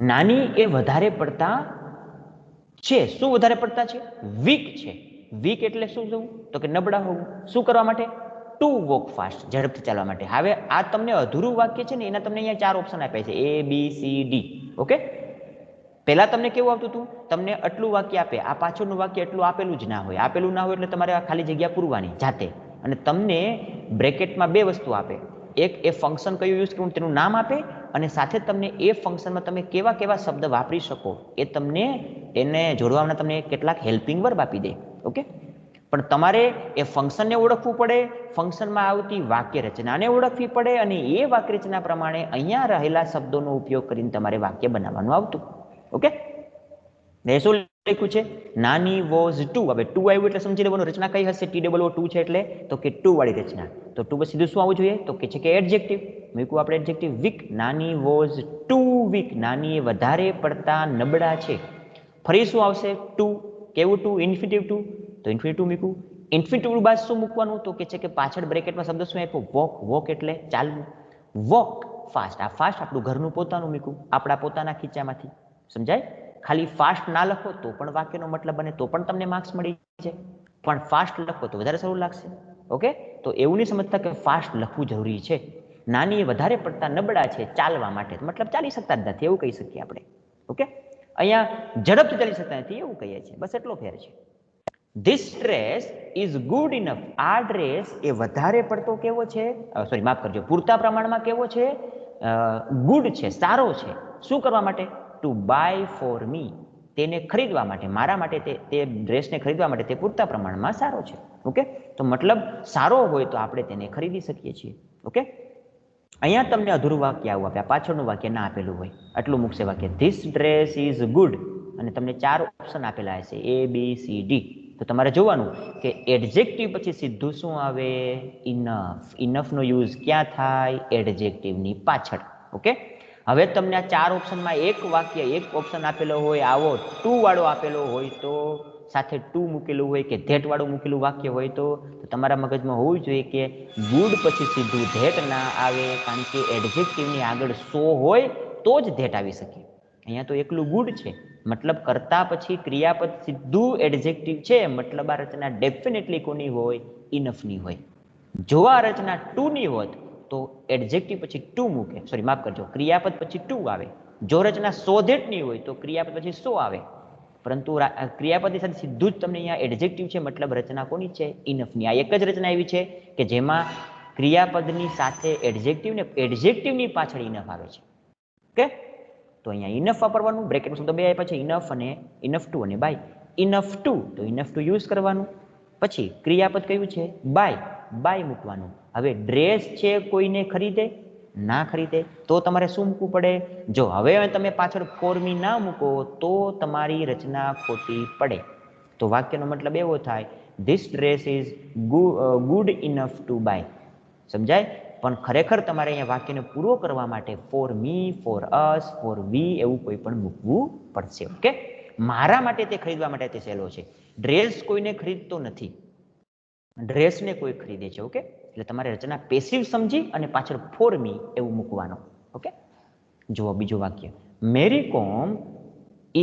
Speaker 1: નાની એ વધારે પડતા છે. શું વધારે પડતા છે? વીક છે. વીક એટલે શું થવું? તો કે નબળા હોવું. શું કરવા માટે? ટુ વોક ફાસ્ટ, ઝડપથી ચાલવા માટે. હવે આ તમને અધૂરું વાક્ય છે ને એના તમને અહીંયા 4 ઓપ્શન આપ્યા છે, A B C D. Okay? પહેલા તમને કેવું આવતું હતું? તમને આટલું વાક્ય આપે, આ પાછળનું વાક્ય એટલું આપેલું જ ના હોય. આપેલું ના હોય એટલે તમારે આ ખાલી જગ્યા પૂરવાની જાતે. અને તમને બ્રેકેટમાં 2 વસ્તુ આપે. એક એ ફંક્શન કયું યુઝ કરવું તેનું નામ આપે અને સાથે તમને એ ફંક્શનમાં તમે કેવા કેવા શબ્દ વાપરી શકો એ તમને એને જોડવાના તમને કેટલાક હેલ્પિંગ વર્બ આપી દે. ઓકે? પણ તમારે એ ફંક્શનને ઓળખવું પડે, ફંક્શનમાં આવતી વાક્ય રચનાને ઓળખવી પડે અને એ વાક્ય રચના પ્રમાણે અહીંયા રહેલા શબ્દોનો ઉપયોગ કરીને તમારે વાક્ય બનાવવાનું આવતું. ઓકે, ને શું લખ્યું છે? નાની વોઝ ટુ. હવે ટુ આવ્યું એટલે સમજી લેવાનું રચના કઈ હશે? TOO છે એટલે તો કે ટુ વાળી રચના. તો ટુ પછી સીધું શું આવવું જોઈએ? તો કે છે કે એડજેક્ટિવ. મૂક્યું આપણે એડજેક્ટિવ. વીક. નાની વોઝ ટુ વીક. નાની એ વધારે પડતા નબળા છે. ફરી શું આવશે? ટુ. કેવું ટુ? Infinitive to. તો ઇન્ફિનિટિવ મૂક્યું. ઇન્ફિનિટિવ બાદ શું મૂકવાનું? તો કે છે કે પાછળ બ્રેકેટમાં શબ્દ શું આપ્યો? વોક. વોક એટલે ચાલવું. Walk fast. આ ફાસ્ટ આપણું ઘરનું પોતાનું મૂક્યું, આપણા પોતાના ખીચામાંથી. સમજાય? ખાલી ફાસ્ટ ના લખો તો પણ વાક્યનો મતલબ બને, તો પણ તમને માર્ક્સ મળી જાય, પણ ફાસ્ટ લખો તો વધારે સારું લાગશે. ઓકે, તો એવું નહીં સમજતા કે ફાસ્ટ લખવું જરૂરી છે. નાની એ વધારે પડતા નબળા છે ચાલવા માટે, મતલબ ચાલી શકતા જ નથી એવું કહી શકીએ આપણે. ઓકે, અહીંયા ઝડપથી ચાલી શકતા નથી એવું કહીએ છીએ, બસ એટલો ફેર છે. This dress is good enough. આ ડ્રેસ એ વધારે પડતો કેવો છે? સોરી, માફ કરજો, પૂરતા પ્રમાણમાં કેવો છે? ગુડ છે, સારો છે. શું કરવા માટે? To buy for me. તેને ખરીદવા માટે, મારા માટે, તે ડ્રેસને ખરીદવા માટે તે પૂરતા પ્રમાણમાં સારો છે. ઓકે, તો મતલબ સારો હોય તો આપણે તેને ખરીદી શકીએ છીએ. ઓકે, અહીંયા તમને અધૂરું વાક્ય આવું આપ્યા, પાછળનું વાક્ય ના આપેલું હોય આટલું મૂકશે વાક્ય. ધીસ ડ્રેસ ઇઝ ગુડ અને તમને 4 ઓપ્શન આપેલા હશે ABCD. તો તમારે જોવાનું કે એડજેક્ટિવ પછી સીધું શું આવે? ઇનફ. ઇનફનો યુઝ ક્યાં થાય? એડજેક્ટિવની પાછળ. ઓકે, હવે તમને આ 4 ઓપ્શનમાં એક વાક્ય, એક ઓપ્શન આપેલો હોય આવો ટુ વાળો આપેલો હોય તો, સાથે ટુ મૂકેલું હોય કે ધેટ વાળું મૂકેલું વાક્ય હોય તો તમારા મગજમાં હોવું જોઈએ કે ગુડ પછી સીધું ધેટ ના આવે, કારણ કે એડજેક્ટિવની આગળ સો હોય તો જ ધેટ આવી શકે. અહીંયા તો એકલું ગુડ છે, મતલબ કરતા પછી ક્રિયાપદ સીધું એડજેક્ટિવ છે, મતલબ આ રચના ડેફિનેટલી કોની હોય? ઇનફની હોય. જો આ રચના ટુની હોત તો એડજેક્ટિવ પછી ટુ મૂકે, સોરી માફ કરજો, ક્રિયાપદ પછી ટુ આવે. જો રચના સો ધેટની હોય તો ક્રિયાપદ પછી સો આવે, પરંતુ ક્રિયાપદની સાથે સીધું જ તમને અહીંયા એડજેક્ટિવ છે, મતલબ રચના કોની છે? ઇનફની. આ એક જ રચના એવી છે કે જેમાં ક્રિયાપદની સાથે એડજેક્ટિવ ને એડજેક્ટિવની પાછળ ઇનફ આવે છે. ઓકે, તો અહીંયા ઇનફ વાપરવાનું, બ્રેકેટમાં શબ્દ બે આપ્યા છે, ઇનફ અને ઇનફ ટુ અને બાય. ઇનફ ટુ તો ઇનફ ટુ યુઝ કરવાનું. પછી ક્રિયાપદ કયું છે? બાય. બાય મૂકવાનું. હવે ડ્રેસ છે કોઈને ખરીદે? ના ખરીદે તો તમારે શું મૂકવું પડે? જો હવે તમે પાછળ ફોર મી ના મૂકો તો તમારી રચના ખોટી પડે. તો વાક્યનો મતલબ એવો થાય, this dress is good enough to buy. સમજાય? પણ ખરેખર તમારે અહીંયા વાક્યને પૂરો કરવા માટે for me, for us, for we એવું કોઈ પણ મૂકવું પડશે. ઓકે, મારા માટે તે ખરીદવા માટે તે સહેલો છે. ડ્રેસ કોઈને ખરીદતો નથી, ડ્રેસને કોઈ ખરીદે છે. ઓકે, એટલે તમારે રચના પેસિવ સમજી અને પાછળ ફોર મી એવું મૂકવાનું. ઓકે, જુઓ બીજું વાક્ય, મેરી કોમ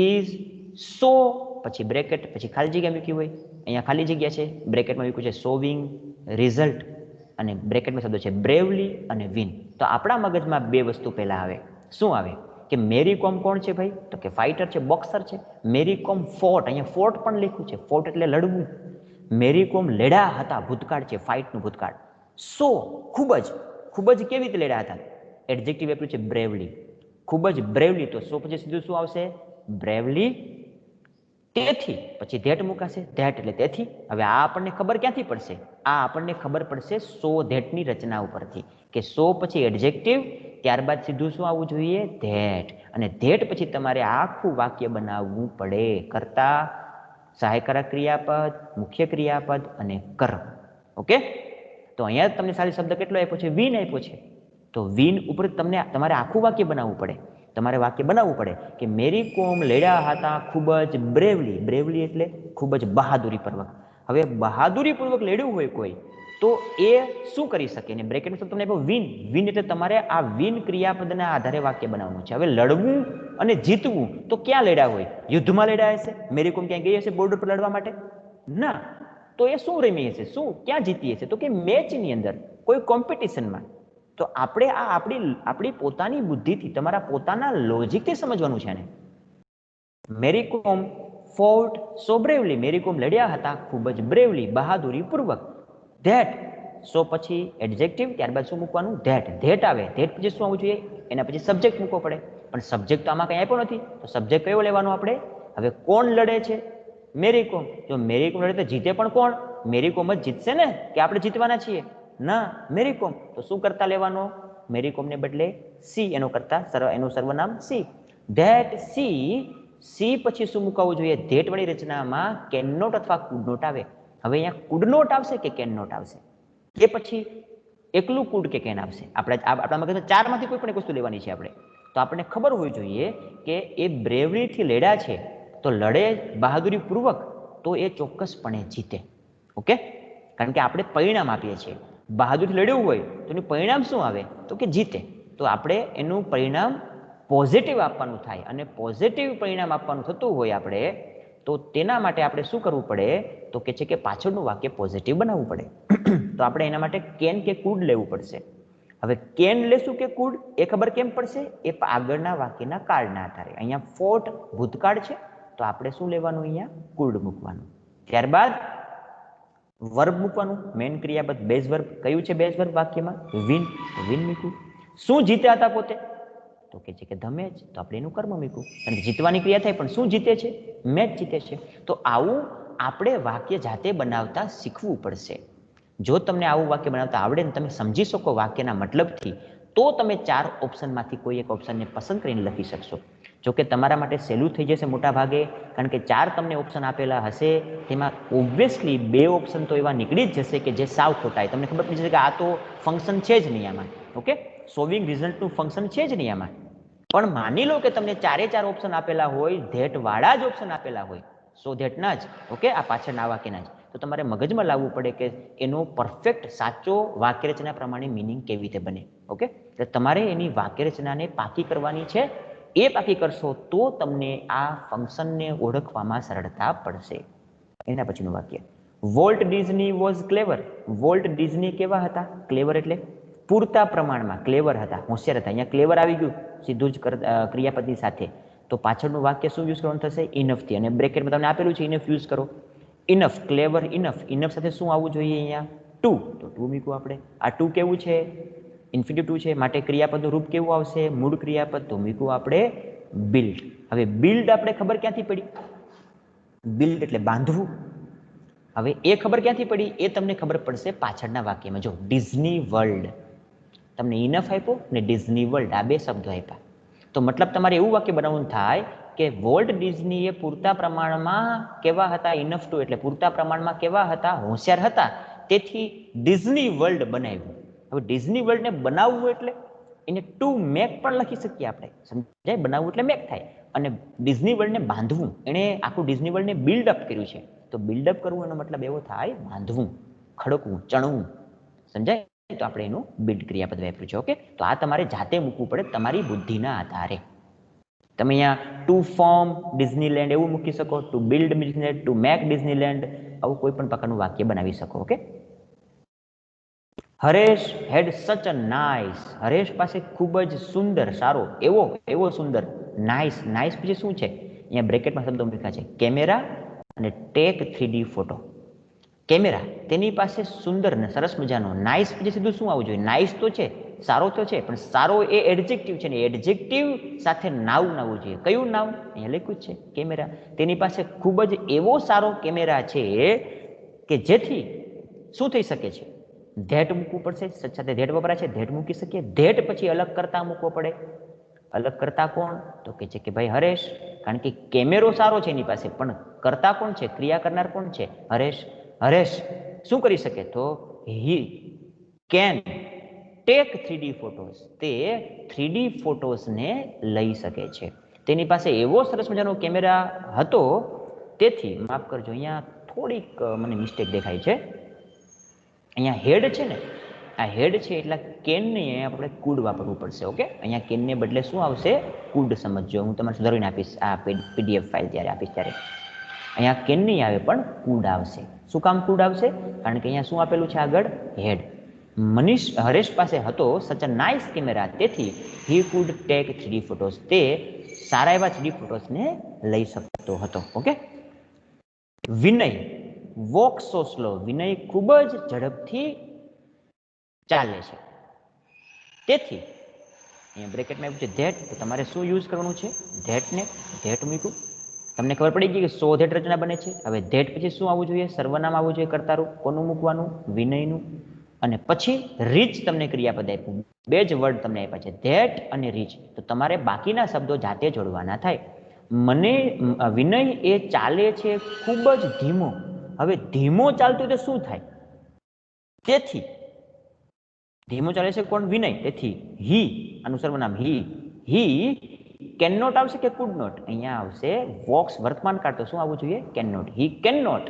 Speaker 1: ઇઝ સો, પછી બ્રેકેટ, પછી ખાલી જગ્યા મૂકી હોય, અહીંયા ખાલી જગ્યા છે, બ્રેકેટમાં મૂક્યું છે સોવિંગ રિઝલ્ટ અને બ્રેકેટમાં શબ્દ છે બ્રેવલી અને વિન. તો આપણા મગજમાં બે વસ્તુ પહેલા આવે. શું આવે? કે મેરી કોમ કોણ છે ભાઈ? તો કે ફાઇટર છે, બોક્સર છે. મેરી કોમ ફોર્ટ, અહીંયા ફોર્ટ પણ લખ્યું છે, ફોર્ટ એટલે લડવું. મેરી કોમ લડ્યા હતા, ભૂતકાળ છે, ફાઇટનું ભૂતકાળ. સો ખૂબ જ, ખૂબ જ કેવી રીતે લડ્યા હતા? એડજેક્ટિવ આપ્યું છે બ્રેવલી, ખૂબ જ બ્રેવલી. તો સો પછી સીધું શું આવશે? બ્રેવલી. તેથી પછી ધેટ મુકાશે, ધેટ એટલે તેથી. હવે આ આપણને ખબર ક્યાંથી પડશે? આ આપણને ખબર પડશે સો ધેટની રચના ઉપરથી, કે સો પછી એડજેક્ટિવ, ત્યારબાદ સીધું શું આવવું જોઈએ? ધેટ. અને ધેટ પછી તમારે આખું વાક્ય બનાવવું પડે, કરતા, સહાયકારક ક્રિયાપદ, મુખ્ય ક્રિયાપદ અને કર્મ. ઓકે, તો અહીંયા તમને સારી શબ્દ કેટલો આપ્યો છે? વિન આપ્યો છે. તો વિન ઉપર તમને તમારે આખું વાક્ય બનાવવું પડે. તમારે વાક્ય બનાવવું પડે કે મેરી કોમ લડ્યા હતા ખૂબ જ બ્રેવલી. બ્રેવલી એટલે ખૂબ જ બહાદુરીપૂર્વક. હવે બહાદુરીપૂર્વક લડ્યું હોય કોઈ તો એ શું કરી શકે? ને બ્રેકેટમાં તમને આપ્યો વિન. વિન એટલે તમારે આ વિન ક્રિયાપદના આધારે વાક્ય બનાવવાનું છે. હવે લડવું અને જીતવું તો ક્યાં લડ્યા હોય? યુદ્ધમાં લડ્યા હશે? મેરી કોમ ક્યાં ગઈ હશે બોર્ડર પર લડવા માટે? ના. તો એ શું રમી હશે? શું ક્યાં જીતી હશે? તો કે મેચની અંદર, કોઈ કોમ્પિટિશનમાં. તો આપણે આ આપણી પોતાની બુદ્ધિથી, તમારા પોતાના લોજિકથી સમજવાનું છે ને. મેરી કોમ ફોર્ટ સો બ્રેવલી. મેરી કોમ લડ્યા હતા ખૂબ જ બ્રેવલી, બહાદુરીપૂર્વક. ધેટ, સો પછી એડજેક્ટિવ, ત્યારબાદ શું મૂકવાનું? ધેટ. ધેટ આવે, ધેટ પછી શું આવવું જોઈએ? એના પછી સબ્જેક્ટ મૂકવો પડે. પણ સબ્જેક્ટ તો આમાં કંઈ આપ્યો નથી, તો સબ્જેક્ટ કયો લેવાનો આપણે? હવે કોણ લડે છે? મેરી કોમ. જો મેરી કોમ લડે તો જીતે પણ કોણ? મેરી કોમ જ જીતશે ને કે આપણે જીતવાના છીએ? ના, મેરી કોમ. તો શું કરતા લેવાનો? મેરી કોમને બદલે સી, એનું સર્વનામ સી. ધેટ સી પછી શું મુકાવવું જોઈએ? ધેટ વાળી રચનામાં કેન નોટ અથવા કુડ નોટ આવે. હવે અહીંયા કુડ નોટ આવશે કે કેન નોટ આવશે? એ પછી એકલું કુડ કે કેન આવશે? આપણા મગજમાં ચારમાંથી કોઈ પણ એક વસ્તુ લેવાની છે આપણે. તો આપણને ખબર હોવી જોઈએ કે એ બ્રેવરીથી લડ્યા છે, તો લડે બહાદુરી પૂર્વક, તો એ ચોક્કસપણે જીતે. ઓકે, કારણ કે આપણે પરિણામ આપીએ છીએ. બહાદુરથી લડ્યું હોય તો એનું પરિણામ શું આવે? તો કે જીતે. તો આપણે એનું પરિણામ પોઝિટિવ આપવાનું થાય, અને પોઝિટિવ પરિણામ આપવાનું થતું હોય આપણે, તો તેના માટે આપણે શું કરવું પડે? તો કે છે કે પાછળનું વાક્ય પોઝિટિવ બનાવવું પડે. તો આપણે એના માટે કેન કે કુડ લેવું પડશે. હવે કેન લેશું કે કુડ એ ખબર કેમ પડશે? એ આગળના વાક્યના કાળના આધારે. અહીંયા ફોટ ભૂતકાળ છે, તો આપણે શું લેવાનું? અહીંયા કુડ મૂકવાનું. ત્યારબાદ વર્બ મૂકવાનું, મેન ક્રિયાપદ બેઝ વર્બ. કયું છે બેઝ વર્બ વાક્યમાં? વિન. વિન મૂક્યું. શું જીત્યા હતા પોતે? તો કે છે કે ધ મેચ. તો આપણે એનું કર્મ મૂક્યું. અને જીતવાની ક્રિયા થાય, પણ શું જીતે છે? મેચ જીતે છે. તો આવું આપણે વાક્ય જાતે બનાવતા શીખવું પડશે. જો તમને આવું વાક્ય બનાવતા આવડે ને તમે સમજી શકો વાક્યના મતલબથી, તો તમે 4 ઓપ્શનમાંથી કોઈ એક ઓપ્શનને પસંદ કરીને લખી શકશો. જો કે તમારા માટે સહેલું થઈ જશે મોટા ભાગે, કારણ કે 4 તમને ઓપ્શન આપેલા હશે, તેમાં ઓબ્વિયસલી 2 ઓપ્શન તો એવા નીકળી જ જશે કે જે સાવ ખોટા. તમને ખબર પડી જશે કે આ તો ફંક્શન છે જ નહીં આમાં. ઓકે, સોલ્વિંગ રિઝલ્ટનું ફંક્શન છે જ નહીં આમાં. પણ માની લો કે તમને 4 ઓપ્શન આપેલા હોય, ધેટ વાળા જ ઓપ્શન આપેલા હોય, સો ધેટના જ, ઓકે, આ પાછળના વાક્યના જ, તો તમારે મગજમાં લાવવું પડે કે એનો પરફેક્ટ સાચો વાક્યરચના પ્રમાણે મિનિંગ કેવી રીતે બને. ઓકે, એટલે તમારે એની વાક્યરચનાને પાકી કરવાની છે. એ પાકી કરશો તો તમને આ ફંક્શનને ઓળખવામાં સરળતા પડશે. એના પછીનું વાક્ય, Walt Disney was clever. Walt Disney કેવા હતા? ક્લેવર એટલે પૂરતા પ્રમાણમાં ક્લેવર હતા, હોશિયાર હતા. અહીંયા ક્લેવર આવી ગયું સીધું જ ક્રિયાપદની સાથે. તો પાછળનું વાક્ય શું યુઝ કરવાનું થશે? ઇનફથી. અને બ્રેકેટમાં તમને આપેલું છે ઇનફ યુઝ કરો. ઇનફ, ક્લેવર ઇનફ. ઇનફ સાથે શું આવવું જોઈએ? અહીંયા ટુ. તો ટુ મૂક્યું આપણે. આ ટુ કેવું છે? ઇન્ફિનિટિવ ટુ છે, માટે ક્રિયાપદનું રૂપ કેવું આવશે? મૂળ ક્રિયાપદ. તો મૂક્યું આપણે બિલ્ડ. હવે બિલ્ડ આપણે ખબર ક્યાંથી પડી? બિલ્ડ એટલે બાંધવું. હવે એ ખબર ક્યાંથી પડી? એ તમને ખબર પડશે પાછળના વાક્યમાં. જો ડિઝની વર્લ્ડ, તમને ઇનફ આપ્યો ને ડિઝની વર્લ્ડ, આ 2 શબ્દો આપ્યા. તો મતલબ તમારે એવું વાક્ય બનાવવું થાય કે વોલ્ટ ડિઝની એ પૂરતા પ્રમાણમાં કેવા હતા? ઇનફ ટુ એટલે પૂરતા પ્રમાણમાં કેવા હતા? હોશિયાર હતા. તેથી ડિઝની વર્લ્ડ બનાવ્યું. હવે ડિઝની વર્લ્ડને બનાવવું એટલે એને ટુ મેક પણ લખી શકીએ આપણે. સમજાય? બનાવવું એટલે મેક થાય. અને ડિઝની વર્લ્ડને બાંધવું, એણે આખું ડિઝની વર્લ્ડને બિલ્ડઅપ કર્યું છે. તો બિલ્ડઅપ કરવું એનો મતલબ એવો થાય બાંધવું, ખડકવું, ચણવું. સમજાય? તો આપણે એનું બિલ્ડ ક્રિયાપદ વાપર્યું છે. ઓકે, તો આ તમારે જાતે મૂકવું પડે તમારી બુદ્ધિના આધારે. તમે અહીંયા ટુ ફોર્મ ડિઝનીલેન્ડ એવું મૂકી શકો, to build Disneyland, to make Disneyland, આવું કોઈ પણ પ્રકારનું વાક્ય બનાવી શકો. ઓકે, હરેશ હેડ સચ અ નાઇસ. હરેશ પાસે ખૂબ જ સુંદર, સારો, એવો સુંદર. નાઇસ, નાઇસ પછી શું છે? અહીંયા બ્રેકેટમાં શબ્દો મૂક્યા છે, કેમેરા અને ટેક 3D ફોટો. કેમેરા, તેની પાસે સુંદર ને સરસ મજાનો. નાઇસ પછી સીધું શું આવવું જોઈએ? નાઇસ તો છે, સારો તો છે, પણ સારો એ એડજેક્ટિવ છે ને, એડજેક્ટિવ સાથે નાઉન આવવું જોઈએ. કયું નાઉન? અહીંયા લખ્યું જ છે, કેમેરા. તેની પાસે ખૂબ જ એવો સારો કેમેરા છે કે જેથી શું થઈ શકે છે? ધેટ મૂકવું પડશે. સાથે ધેટ વપરાય છે, ધેટ મૂકી શકીએ. ધેટ પછી અલગ કરતા મૂકવો પડે. અલગ કરતા કોણ? તો કે છે કે ભાઈ હરેશ, કારણ કે કેમેરો સારો છે એની પાસે, પણ કરતા કોણ છે? ક્રિયા કરનાર કોણ છે? હરેશ. હરેશ શું કરી શકે? તો he can take 3D photos. તે 3D ફોટોઝને લઈ શકે છે. તેની પાસે એવો સરસ મજાનો કેમેરા હતો, તેથી માફ કરજો, અહીંયા થોડીક મને મિસ્ટેક દેખાય છે. અહીંયા હેડ છે ને, આ હેડ છે એટલે કેનને આપણે કુડ વાપરવું પડશે. ઓકે, અહીંયા કેનને બદલે શું આવશે? કુડ. સમજો, હું તમને સુધારીને આપીશ આ PDF ફાઇલ જ્યારે આપીશ ત્યારે. અહીંયા કેન નહીં આવે પણ કુડ આવશે. શું કામ કુડ આવશે? કારણ કે અહીંયા શું આપેલું છે આગળ? હેડ. હરેશ પાસે હતો સચ અ નાઇસ કેમેરા, તેથી he could tech 3D photos. તે સારા એવા 3D ફોટોઝને લઈ શકતો હતો. ઓકે, વિનય વોક સો સ્લો. વિનય ખૂબ જ ઝડપથી ચાલે છે, તેથી અહીંયા બ્રેકેટમાં આવ્યું છે ધેટ. તો તમારે શું યુઝ કરવાનું છે? ધેટને. ધેટ મૂક્યું. તમને ખબર પડી ગઈ કે સો ધેટ રચના બને છે. હવે ધેટ પછી શું આવવું જોઈએ? સર્વનામ આવવું જોઈએ કર્તારું. કોનું મૂકવાનું? વિનયનું. અને પછી રીચ તમને ક્રિયાપદ આપ્યું. બે જ વર્ડ તમને આપ્યા છે, ધેટ અને રીચ. તો તમારે બાકીના શબ્દો જાતે જોડવાના થાય. મને વિનય એ ચાલે છે ખૂબ જ ધીમો. હવે ધીમો ચાલતું તો શું થાય? તેથી ધીમો ચાલે છે કોણ? વિનય. તેથી હી, આનું સર્વનામ હી કેન નોટ આવશે કે કુડ નોટ? અહીંયા આવશે વોક્સ વર્તમાન કાળ, તો શું આવવું જોઈએ? Can not. He can not.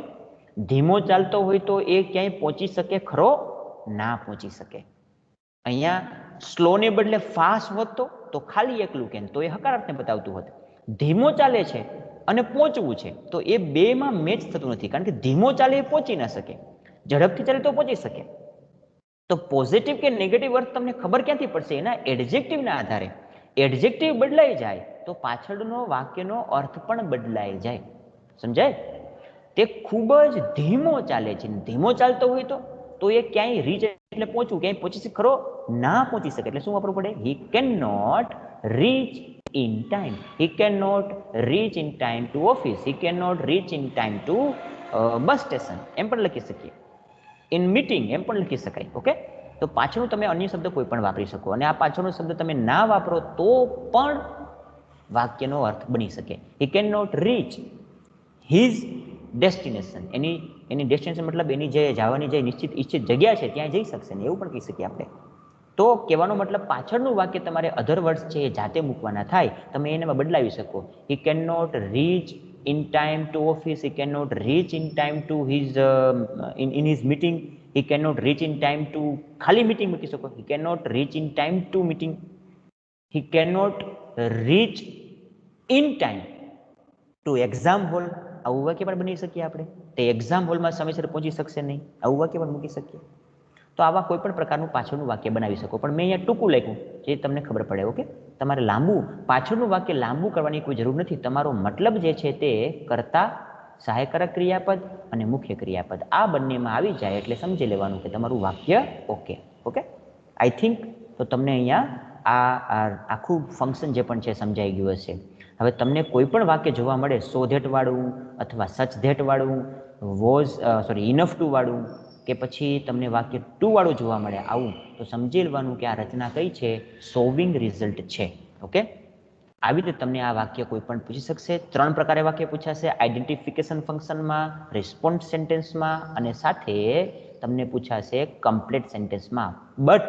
Speaker 1: ધીમો ચાલતો હોય તો એ ક્યાંય પહોંચી શકે ખરો? ના પહોંચી શકે. અહીંયા સ્લો ને બદલે ફાસ્ટ હોત તો ખાલી એકલું કેન, તો એ હકારાર્થને બતાવતું હોત. ધીમો ચાલે છે અને પહોંચવું છે, તો એ બેમાં મેચ થતું નથી. કારણ કે ધીમો ચાલે એ પહોંચી ના શકે, ઝડપથી ચાલે તો પહોંચી શકે. તો પોઝિટિવ કે નેગેટિવ અર્થ તમને ખબર ક્યાંથી પડશે? એના એડજેક્ટિવના આધારે. એડજેક્ટિવ બદલાઈ જાય તો પાછળનો વાક્યનો અર્થ પણ બદલાઈ જાય. સમજાય? તે ખૂબ જ ધીમો ચાલે છે. ધીમો ચાલતો હોય તો એ ક્યાંય રીચ એટલે પહોંચવું, ક્યાંય પહોંચી શકે ખરો? ના પહોંચી શકે. એટલે શું વાપરવું પડે? He can not reach in time. He can not reach in time to office. He can not reach in time to bus station. એમ પણ લખી શકીએ. ઇન મીટિંગ એમ પણ લખી શકાય. ઓકે, તો પાછળનું તમે અન્ય શબ્દ કોઈ પણ વાપરી શકો. અને આ પાછળનો શબ્દ તમે ના વાપરો તો પણ વાક્યનો અર્થ બની શકે. He can not reach his destination. એની ડેસ્ટિનેશન મતલબ એની જે જવાની જે નિશ્ચિત ઈચ્છિત જગ્યા છે ત્યાં જઈ શકશે ને, એવું પણ કહી શકીએ આપણે. તો કહેવાનો મતલબ પાછળનું વાક્ય તમારે અધર વર્ડ્સ છે એ જાતે મૂકવાના થાય. તમે એનામાં બદલાવી શકો. He can not reach in time to office. He can not reach in time to his in his meeting. He can not reach in time to ખાલી મીટિંગ મૂકી શકો. He can not reach in time to meeting. He can not reach in time to exam hall. આવું વાક્ય પણ બની શકીએ આપણે. તે એક્ઝામ હોલમાં સમયસર પહોંચી શકશે નહીં, આવું વાક્ય પણ મૂકી શકીએ. તો આવા કોઈ પણ પ્રકારનું પાછળનું વાક્ય બનાવી શકો. પણ મેં અહીંયા ટૂંકું લખ્યું જે તમને ખબર પડે. ઓકે, તમારે લાંબુ પાછળનું વાક્ય લાંબુ કરવાની કોઈ જરૂર નથી. તમારો મતલબ જે છે તે કર્તા, સહાયકારક ક્રિયાપદ અને મુખ્ય ક્રિયાપદ આ બંનેમાં આવી જાય એટલે સમજી લેવાનું કે તમારું વાક્ય ઓકે. ઓકે, આઈ થિંક તો તમને અહીંયા આ આખું ફંક્શન જે પણ છે સમજાઈ ગયું હશે. હવે તમને કોઈ પણ વાક્ય જોવા મળે સો ધેટ વાળું અથવા સચ ધેટ વાળું, ઇનફ ટુ વાળું, કે પછી તમને વાક્ય ટુ વાળું જોવા મળે આવું, તો સમજી લેવાનું કે આ રચના કઈ છે? સોવિંગ રિઝલ્ટ છે. ઓકે, આવી રીતે તમને આ વાક્ય કોઈ પણ પૂછી શકશે. 3 પ્રકારે વાક્ય પૂછાશે: આઈડેન્ટિફિકેશન ફંક્શનમાં, રિસ્પોન્સ સેન્ટેન્સમાં અને સાથે તમને પૂછાશે કમ્પ્લીટ સેન્ટેન્સમાં. બટ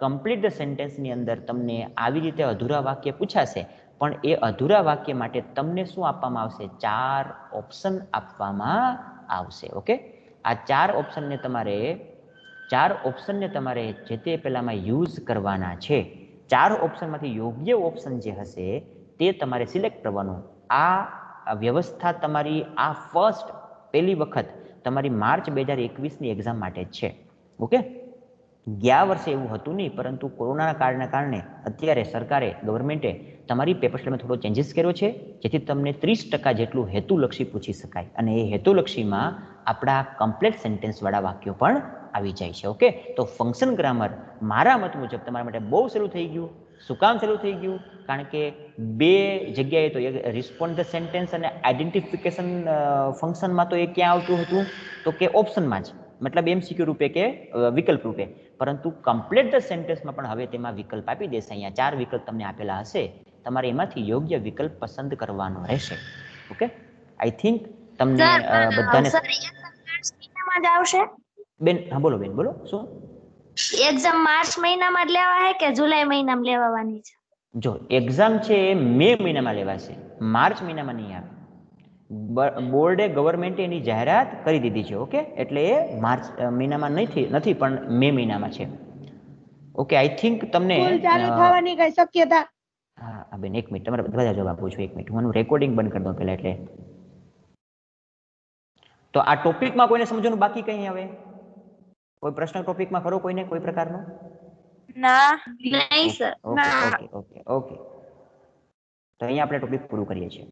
Speaker 1: કમ્પ્લીટ સેન્ટેન્સની અંદર તમને આવી રીતે અધૂરા વાક્ય પૂછાશે, પણ એ અધૂરા વાક્ય માટે તમને શું આપવામાં આવશે? 4 ઓપ્શન આપવામાં આવશે. ઓકે, આ 4 ઓપ્શનને તમારે જે તે પહેલામાં યુઝ કરવાના છે. 4 ઓપ્શનમાંથી યોગ્ય ઓપ્શન જે હશે તે તમારે સિલેક્ટ કરવાનું. આ વ્યવસ્થા તમારી આ પહેલી વખત તમારી માર્ચ 2021ની એક્ઝામ માટે જ છે. ઓકે, ગયા વર્ષે એવું હતું નહીં, પરંતુ કોરોનાના કારણે અત્યારે સરકારે, ગવર્મેન્ટે તમારી પેપર સ્લેબમાં થોડો ચેન્જીસ કર્યો છે, જેથી તમને 30% જેટલું હેતુલક્ષી પૂછી શકાય. અને એ હેતુલક્ષીમાં આપણા કમ્પ્લીટ સેન્ટેન્સવાળા વાક્યો પણ આવી જાય છે. ઓકે, તો ફંક્શન ગ્રામર મારા મત મુજબ તમારા માટે બહુ સહેલું થઈ ગયું. શું કામ સહેલું થઈ ગયું? કારણ કે 2 જગ્યાએ તો રિસ્પોન્ડ ધ સેન્ટેન્સ અને આઈડેન્ટિફિકેશન ફંક્શનમાં તો એ ક્યાં આવતું હતું? તો કે ઓપ્શનમાં જ, મતલબ એમસીક્યુ રૂપે કે વિકલ્પ રૂપે. પરંતુ કમ્પ્લીટ ધ સેન્ટેન્સમાં પણ હવે તેમાં વિકલ્પ આપી દેશે. અહીંયા 4 વિકલ્પ તમને આપેલા હશે, તમારે એમાંથી યોગ્ય વિકલ્પ પસંદ કરવાનો રહેશે. ઓકે, આઈ થિંક તમને બધાને
Speaker 3: મહિનામાં જ આવશે.
Speaker 1: બેન, હા બોલો બેન, બોલો. શું
Speaker 3: એક્ઝામ માર્ચ મહિનામાં જ લેવા કે જુલાઈ મહિનામાં લેવાની છે?
Speaker 1: જો એક્ઝામ છે એ મે મહિનામાં લેવાશે, માર્ચ મહિનામાં નહીં આવે. બોર્ડે, ગવર્મેન્ટે એની જાહેરાત કરી દીધી છે. ઓકે, એટલે એ માર્ચ મહિનામાં નથી પણ મે મહિનામાં છે. ઓકે, આઈ થિંક તમને
Speaker 4: ચાલુ થવાની કઈ શક્યતા?
Speaker 1: હા બેન, એક મિનિટ, તમારે બધા જવાબ આપું છું. એક મિનિટ, હું રેકોર્ડિંગ બંધ કરી દઉં પહેલા. એટલે તો આ ટોપિકમાં કોઈને સમજવાનું બાકી કઈ હવે? કોઈ પ્રશ્ન ટોપિકમાં ખરો કોઈને કોઈ પ્રકારનો?
Speaker 2: ના.
Speaker 3: નહીં સર.
Speaker 1: ઓકે, તો અહીંયા આપણે ટોપિક પૂરું કરીએ છીએ.